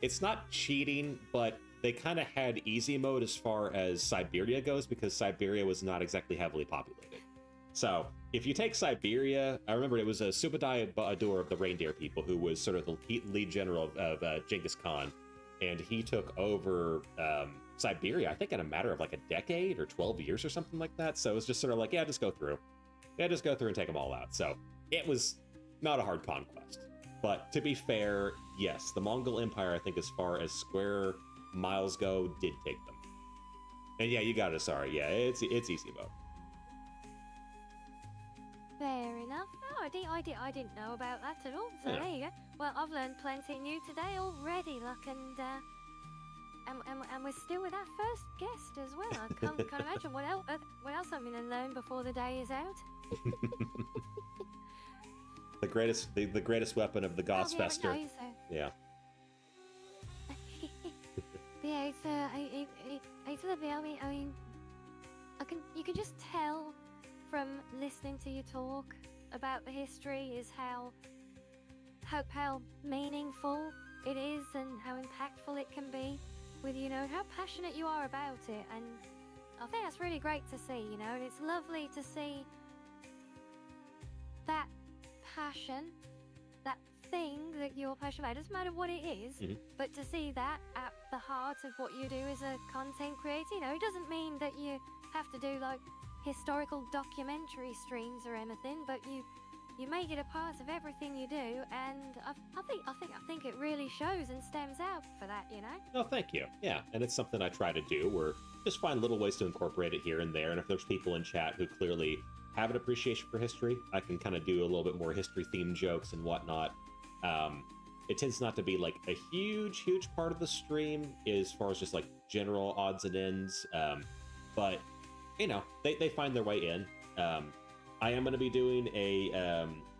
it's not cheating, but they kind of had easy mode as far as Siberia goes, because Siberia was not exactly heavily populated. So if you take Siberia, I remember it was a Subadai Bahadur of the reindeer people, who was sort of the lead general of Genghis Khan, and he took over Siberia, I think, in a matter of like a decade or 12 years or something like that. So it was just sort of like, just go through and take them all out. So it was not a hard conquest. But to be fair, yes, the Mongol Empire, I think, as far as square miles go, did take them. And yeah, you got it, sorry. Yeah, it's easy mode. Fair enough. No, I didn't know about that at all. So Yeah. there you go. Well, I've learned plenty new today already. Look, and and we're still with our first guest as well. I can't imagine what else I'm going to learn before the day is out. The greatest weapon of the Gothfester. Oh, yeah, no, so... Yeah. Yeah, it's lovely. I mean, you can just tell from listening to you talk about the history is how meaningful it is and how impactful it can be with, how passionate you are about it. And I think that's really great to see, and it's lovely to see that passion, that thing that you're passionate about, doesn't matter what it is, but to see that at the heart of what you do as a content creator, it doesn't mean that you have to do like historical documentary streams or anything, but you make it a part of everything you do, and I think it really shows and stems out for that, Oh, thank you. Yeah, and it's something I try to do, or just find little ways to incorporate it here and there. And if there's people in chat who clearly have an appreciation for history, I can kind of do a little bit more history-themed jokes and whatnot. It tends not to be like a huge part of the stream as far as just like general odds and ends, but they find their way in. I am going to be doing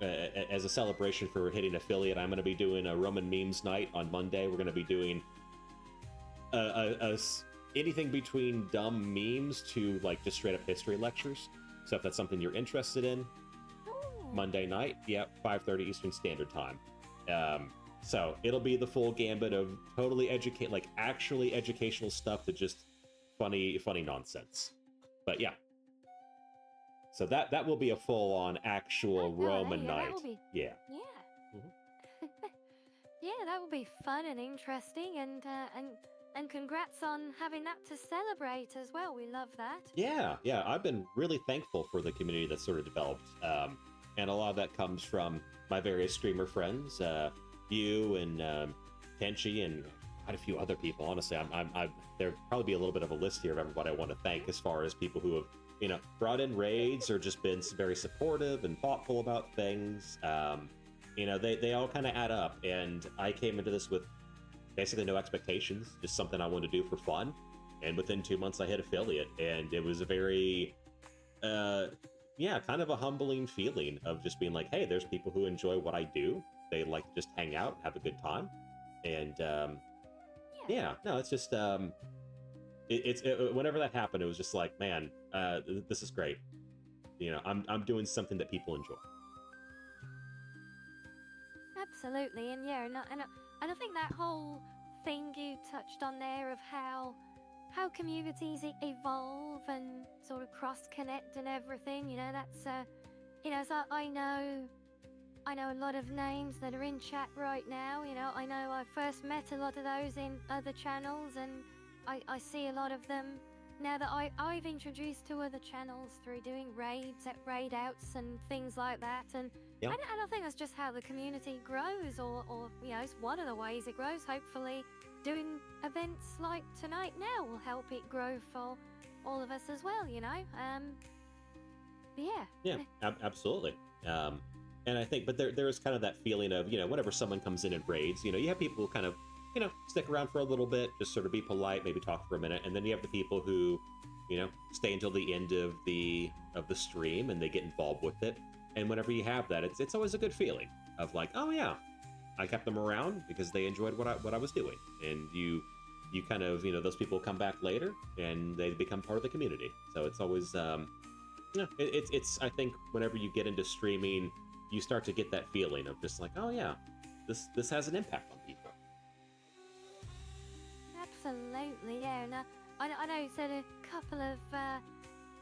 as a celebration for hitting affiliate, I'm going to be doing a Roman memes night on Monday. We're going to be doing anything between dumb memes to like just straight up history lectures. So if that's something you're interested in, Monday night, 5:30 Eastern Standard Time. So it'll be the full gambit of totally actually educational stuff to just funny nonsense. But yeah. So that will be a full-on actual Roman night. Yeah. Yeah, that will be fun and interesting, and congrats on having that to celebrate as well. We love that. Yeah. I've been really thankful for the community that's sort of developed, and a lot of that comes from my various streamer friends, you and Kenshi, and quite a few other people. Honestly, there'll probably be a little bit of a list here of everybody I want to thank as far as people who have brought in raids or just been very supportive and thoughtful about things. They all kind of add up, and I came into this with basically no expectations, just something I wanted to do for fun. And within 2 months, I hit affiliate, and it was a very, kind of a humbling feeling of just being like, hey, there's people who enjoy what I do. They like to just hang out, have a good time, and it's just whenever that happened, it was just like, man, this is great. I'm doing something that people enjoy. Absolutely, and I think that whole thing you touched on there of how communities evolve and sort of cross-connect and everything, that's so I know a lot of names that are in chat right now. I know I first met a lot of those in other channels, and I see a lot of them now that I've introduced to other channels through doing raid outs and things like that. And I think that's just how the community grows, or it's one of the ways it grows. Hopefully doing events like tonight now will help it grow for all of us as well, Absolutely. And I think, but there is kind of that feeling of, whenever someone comes in and raids, you have people who kind of, stick around for a little bit, just sort of be polite, maybe talk for a minute, and then you have the people who, stay until the end of the stream and they get involved with it. And whenever you have that, it's always a good feeling of like, oh yeah, I kept them around because they enjoyed what I was doing. And you kind of, those people come back later and they become part of the community. So it's always, it's I think whenever you get into streaming, you start to get that feeling of just like, oh yeah, this has an impact on people. Absolutely, yeah. And I know you said a couple of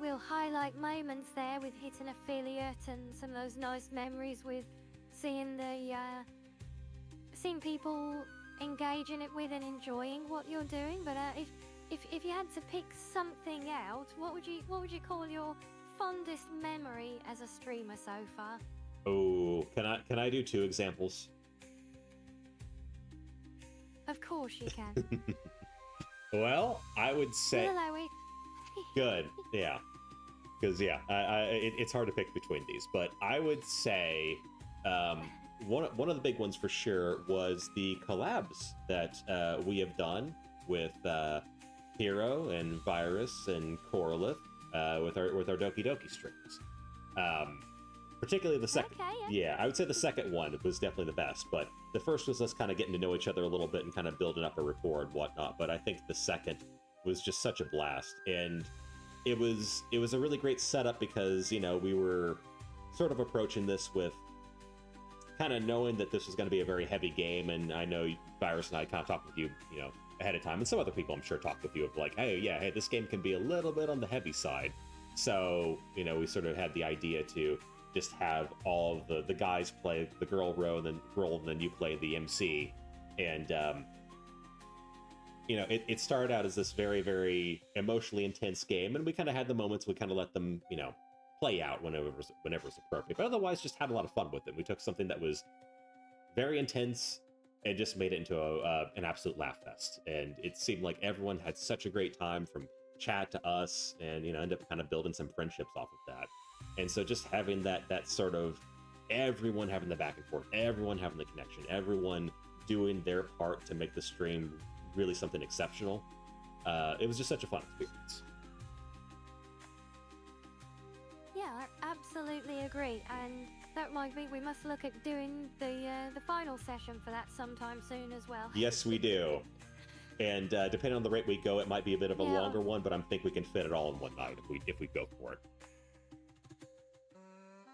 real highlight moments there with hitting affiliate and some of those nice memories with seeing people engaging it with and enjoying what you're doing. But if you had to pick something out, what would you call your fondest memory as a streamer so far? Oh, can I do 2 examples? Of course you can. Well, I would say... Good, yeah. Because, it's hard to pick between these. But I would say one of the big ones for sure was the collabs that we have done with Hero and Virus and Corlith with our Doki Doki streams. Particularly the second. Okay, yeah, I would say the second one was definitely the best, but the first was us kind of getting to know each other a little bit and kind of building up a rapport and whatnot. But I think the second was just such a blast, and it was a really great setup because, you know, we were sort of approaching this with kind of knowing that this was going to be a very heavy game, and I know Virus and I kind of talked with you, you know, ahead of time, and some other people I'm sure talked with you of like, hey, this game can be a little bit on the heavy side. So, you know, we sort of had the idea to just have all of the guys play the girl role, and then you play the MC, and you know, it started out as this very, very emotionally intense game, and we kind of had the moments we kind of let them, you know, play out whenever it was appropriate, but otherwise just had a lot of fun with it. We took something that was very intense and just made it into an absolute laugh fest, and it seemed like everyone had such a great time, from chat to us, and, you know, ended up kind of building some friendships off of that. And so just having that sort of everyone having the back and forth, everyone having the connection, everyone doing their part to make the stream really something exceptional, it was just such a fun experience. Yeah, I absolutely agree. And that reminds me, we must look at doing the final session for that sometime soon as well. Yes, we do. And depending on the rate we go, it might be a bit of a longer one, but I think we can fit it all in one night if we go for it.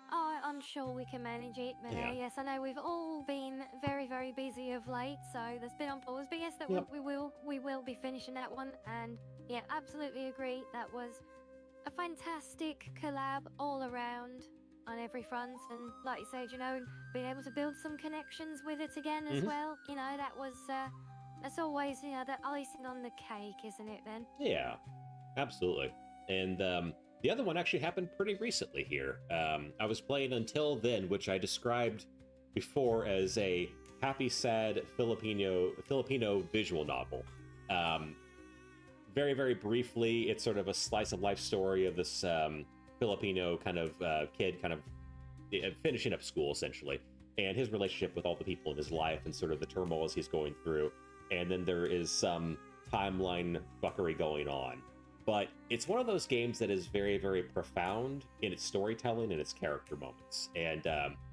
Oh, I'm sure we can manage it, but yes, I know we've all been very, very busy of late, so there's been on pause. But yes, that we will be finishing that one, and yeah, absolutely agree. That was a fantastic collab all around on every front, and like you said, you know, being able to build some connections with it again as well. You know, that was that's always, you know, that icing on the cake, isn't it? Then. Yeah, absolutely. And the other one actually happened pretty recently here. I was playing Until Then, which I described before as a happy, sad Filipino visual novel. Very, very briefly, it's sort of a slice of life story of this Filipino kind of kid kind of finishing up school, essentially, and his relationship with all the people in his life and sort of the turmoils he's going through. And then there is some timeline fuckery going on. But it's one of those games that is very, very profound in its storytelling and its character moments. And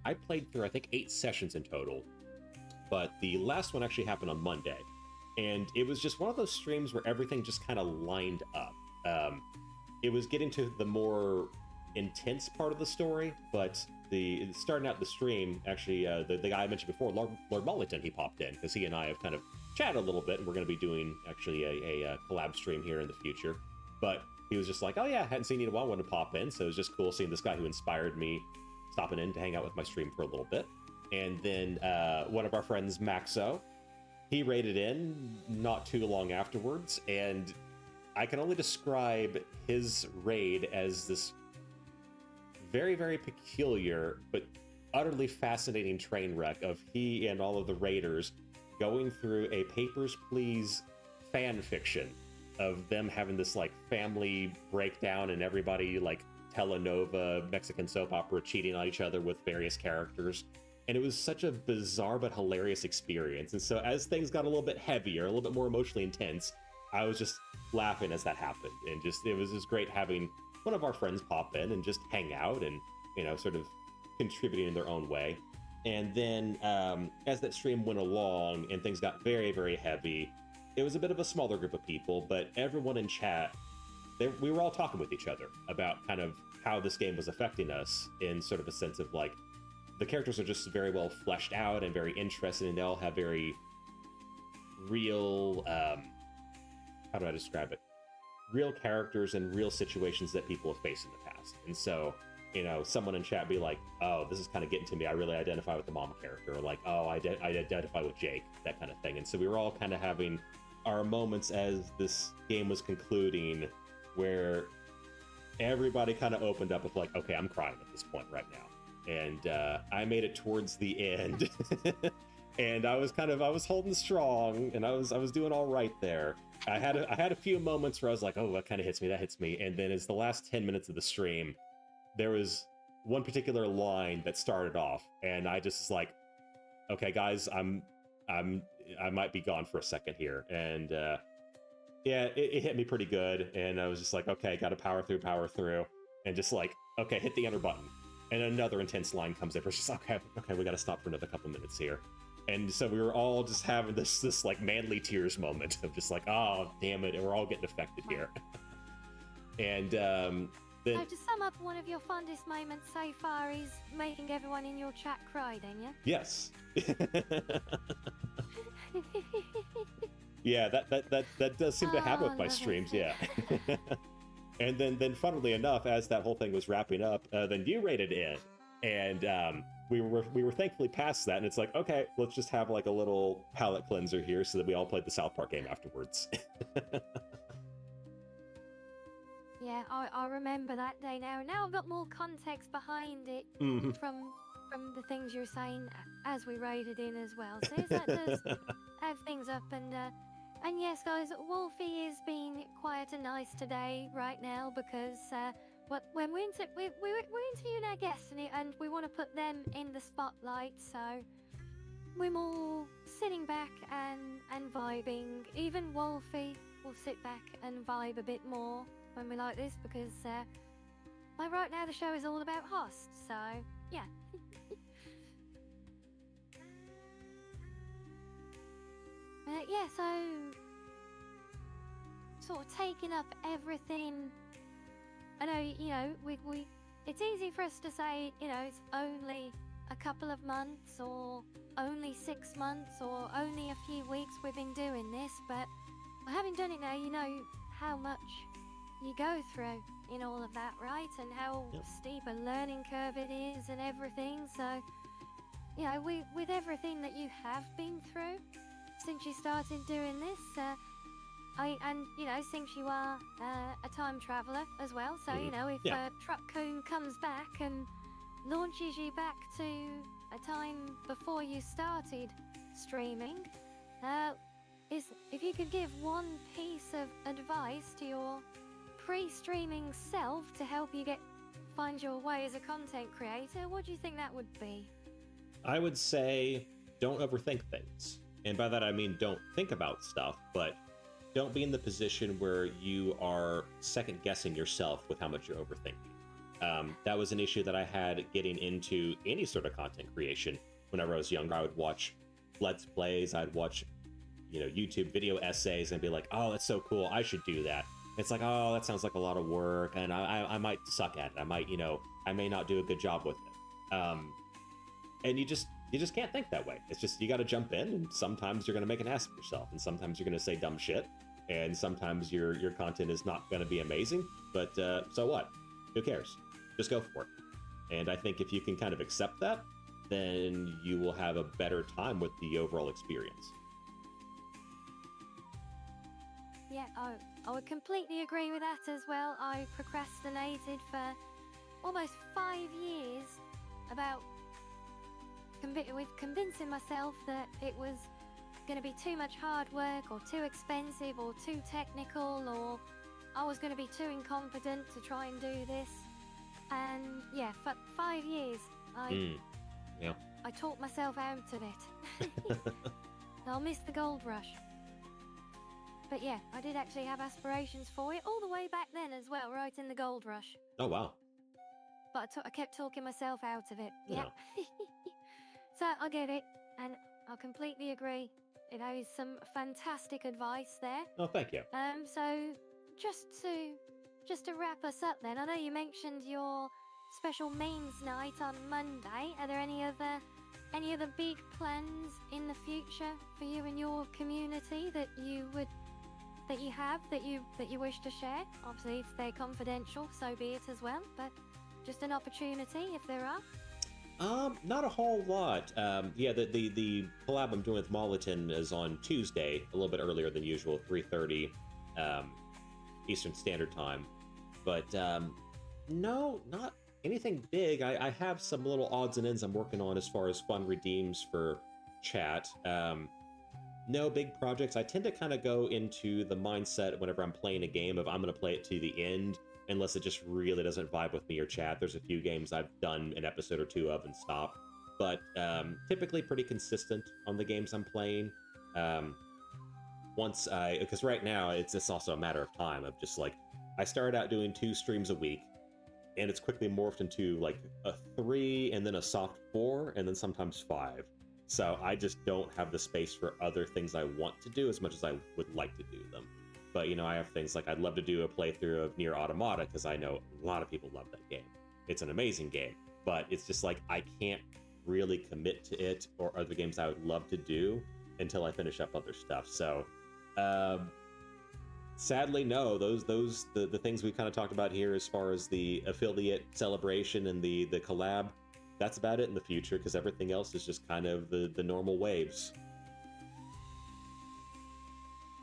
I played through, I think, 8 sessions in total. But the last one actually happened on Monday. And it was just one of those streams where everything just kind of lined up. It was getting to the more intense part of the story, but starting out the stream, actually, the guy I mentioned before, Lord Mollington, he popped in, because he and I have kind of chatted a little bit, and we're going to be doing, actually, a collab stream here in the future. But he was just like, oh yeah, I hadn't seen you in a while, wanted to pop in. So it was just cool seeing this guy who inspired me stopping in to hang out with my stream for a little bit. And then one of our friends, Maxo, he raided in not too long afterwards. And I can only describe his raid as this very, very peculiar, but utterly fascinating train wreck of he and all of the raiders going through a Papers, Please fan fiction of them having this like family breakdown and everybody like telenovela Mexican soap opera cheating on each other with various characters. And it was such a bizarre but hilarious experience. And so as things got a little bit heavier, a little bit more emotionally intense, I was just laughing as that happened. And it was just great having one of our friends pop in and just hang out and, you know, sort of contributing in their own way. And then as that stream went along and things got very, very heavy, it was a bit of a smaller group of people, but everyone in chat, we were all talking with each other about kind of how this game was affecting us, in sort of a sense of like, the characters are just very well fleshed out and very interesting, and they all have very real, how do I describe it? Real characters and real situations that people have faced in the past. And so, you know, someone in chat be like, oh, this is kind of getting to me. I really identify with the mom character. Or like, oh, I identify with Jake, that kind of thing. And so we were all kind of having our moments as this game was concluding where everybody kind of opened up with like, okay, I'm crying at this point right now. And I made it towards the end. And I was holding strong, and I was doing all right there. I had a few moments where I was like, oh, that kind of hits me, that hits me. And then as the last 10 minutes of the stream, there was one particular line that started off, and I just was like, okay, guys, I might be gone for a second here. And Yeah, it hit me pretty good, and I was just like, okay, got to power through, and just like, okay, hit the enter button, and another intense line comes in. We're just okay, we got to stop for another couple minutes here, and so we were all just having this like manly tears moment of just like, oh damn it, and we're all getting affected here, and then So to sum up, one of your fondest moments so far is making everyone in your chat cry, then, yeah? yes. Yeah, that does seem to happen with my love streams, it. yeah. And then funnily enough, as that whole thing was wrapping up, then you rated in, and we were thankfully past that, and it's like, okay, let's just have like a little palate cleanser here, so that we all played the South Park game afterwards. Yeah, I remember that day now. Now I've got more context behind it Mhm. from the things you're saying as we rated in as well. So yes, that does have things up, and yes, guys, Wolfie is being quiet and nice today right now because when we're interviewing our guests and we want to put them in the spotlight, so we're more sitting back and vibing. Even Wolfie will sit back and vibe a bit more when we like this because like right now the show is all about hosts, so yeah. Yeah, so sort of taking up everything. I know, we it's easy for us to say, it's only a couple of months or only 6 months or only a few weeks we've been doing this, but having done it now, you know how much you go through in all of that, right? And how Yep. steep a learning curve it is and everything. So, with everything that you have been through since you started doing this, since you are a time traveler as well, so if Yeah. Truck Coon comes back and launches you back to a time before you started streaming, if you could give one piece of advice to your pre-streaming self to help you find your way as a content creator, what do you think that would be? I would say don't overthink things. And by that I mean don't think about stuff, but don't be in the position where you are second guessing yourself with how much you're overthinking. That was an issue that I had getting into any sort of content creation. Whenever I was younger, I would watch Let's Plays, I'd watch, YouTube video essays and be like, oh, that's so cool, I should do that. It's like, oh, that sounds like a lot of work, and I might suck at it. I may not do a good job with it. And you just can't think that way. It's just, you got to jump in, and sometimes you're going to make an ass of yourself, and sometimes you're going to say dumb shit, and sometimes your content is not going to be amazing, but so what? Who cares? Just go for it. And I think if you can kind of accept that, then you will have a better time with the overall experience. Yeah, I would completely agree with that as well. I procrastinated for almost 5 years about with convincing myself that it was going to be too much hard work or too expensive or too technical, or I was going to be too incompetent to try and do this. And yeah, for 5 years, I talked myself out of it. I'll miss the gold rush. But yeah, I did actually have aspirations for it all the way back then as well, right in the gold rush. Oh, wow. But I kept talking myself out of it. Yeah. So I get it, and I completely agree. That is some fantastic advice there. Oh, thank you. So just to wrap us up then, I know you mentioned your special memes night on Monday. Are there any other big plans in the future for you and your community that you wish to share? Obviously, if they're confidential, so be it as well. But just an opportunity if there are. Not a whole lot. The collab I'm doing with Moliton is on Tuesday, a little bit earlier than usual, 3:30 Eastern Standard Time. But no, not anything big. I have some little odds and ends I'm working on as far as fun redeems for chat. No big projects. I tend to kind of go into the mindset whenever I'm playing a game of I'm going to play it to the end, unless it just really doesn't vibe with me or chat. There's a few games I've done an episode or two of and stopped, but typically pretty consistent on the games I'm playing. once because right now it's also a matter of time of just like, I started out doing 2 streams a week, and it's quickly morphed into like a 3 and then a soft 4 and then sometimes 5. So I just don't have the space for other things I want to do as much as I would like to do them. But, you know, I have things like I'd love to do a playthrough of Nier Automata because I know a lot of people love that game. It's an amazing game, but it's just like I can't really commit to it or other games I would love to do until I finish up other stuff. So, sadly, no. The things we kind of talked about here as far as the affiliate celebration and the collab, that's about it in the future because everything else is just kind of the normal waves.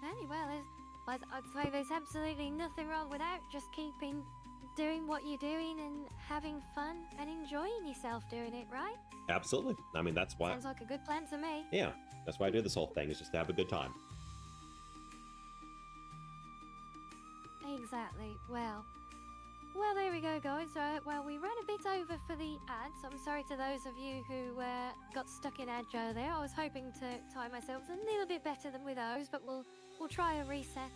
Very well, I'd say there's absolutely nothing wrong with that. Just keeping doing what you're doing and having fun and enjoying yourself doing it, right? Absolutely. I mean, that's why. Sounds like a good plan to me. Yeah, that's why I do this whole thing, is just to have a good time. Exactly. Well, there we go, guys. Well, we ran a bit over for the ads. I'm sorry to those of you who got stuck in ad Joe there. I was hoping to time myself a little bit better than with those, but we'll try a reset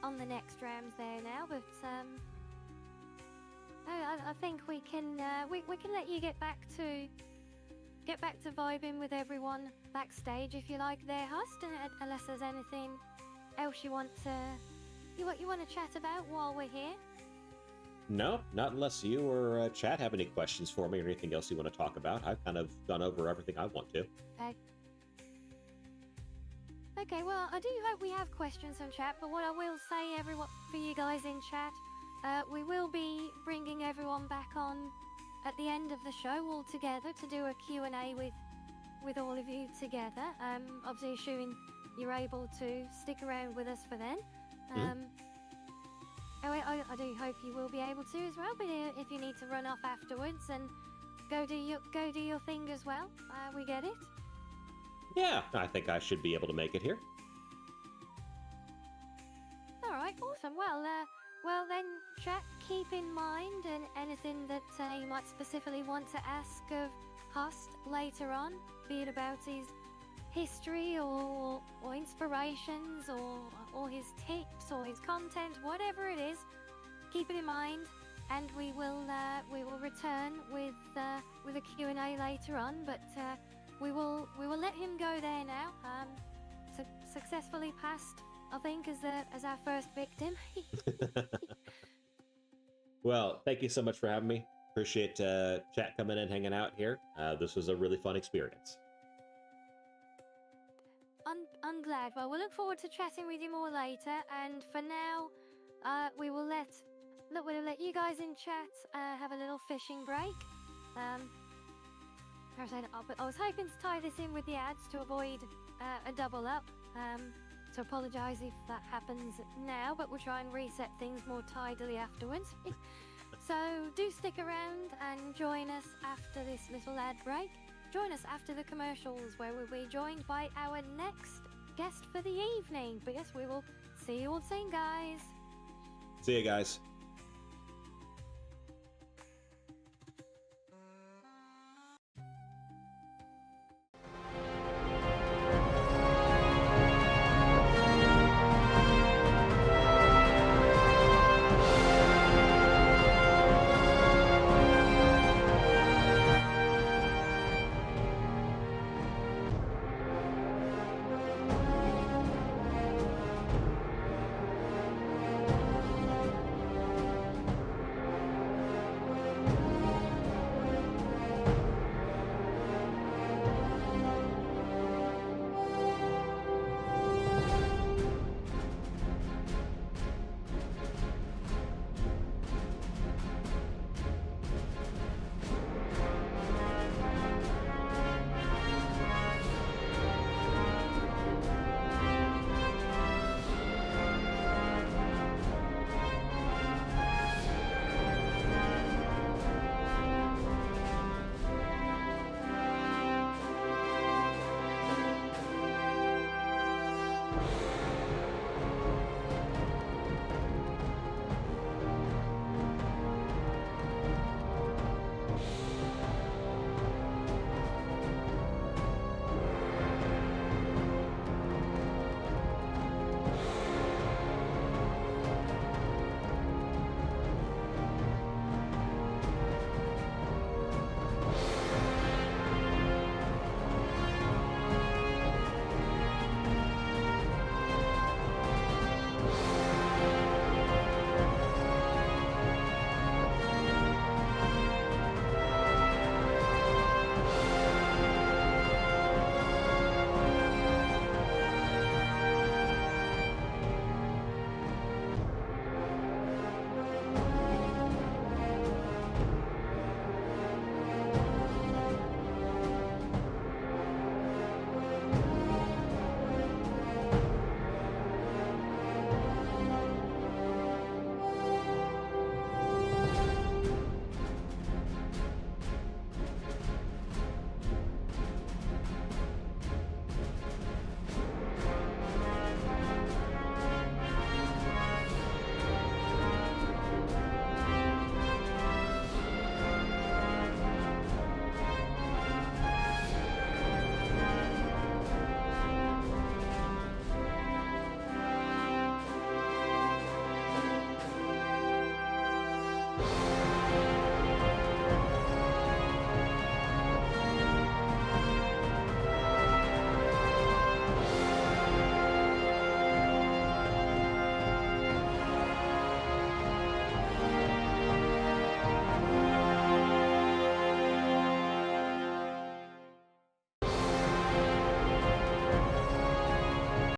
on the next rounds there now. But I think we can let you get back to vibing with everyone backstage if you like there, Hust, unless there's anything else you want to chat about while we're here. No, not unless you or chat have any questions for me or anything else you want to talk about. I've kind of gone over everything I want to. Okay, well, I do hope we have questions from chat, but what I will say, everyone, for you guys in chat, we will be bringing everyone back on at the end of the show all together to do a Q&A with all of you together. Obviously, assuming you're able to stick around with us for then. I do hope you will be able to as well, but if you need to run off afterwards and go do your thing as well, we get it. Yeah, I think I should be able to make it here. All right, awesome. Well then, chat, keep in mind and anything that you might specifically want to ask of Hust later on, be it about his history or inspirations or his tips or his content, whatever it is, keep it in mind, and we will return with a Q&A later on. But we will let him go there now. Successfully passed, I think, as our first victim. Well, thank you so much for having me. Appreciate chat coming in, hanging out here. This was a really fun experience. I'm glad. Well, we'll look forward to chatting with you more later. And for now, we'll let you guys in chat have a little fishing break. I was hoping to tie this in with the ads to avoid a double up. So apologise if that happens now, but we'll try and reset things more tidily afterwards. So do stick around and join us after this little ad break. Join us after the commercials, where we'll be joined by our next guest for the evening. But yes, we will see you all soon, guys. See you guys.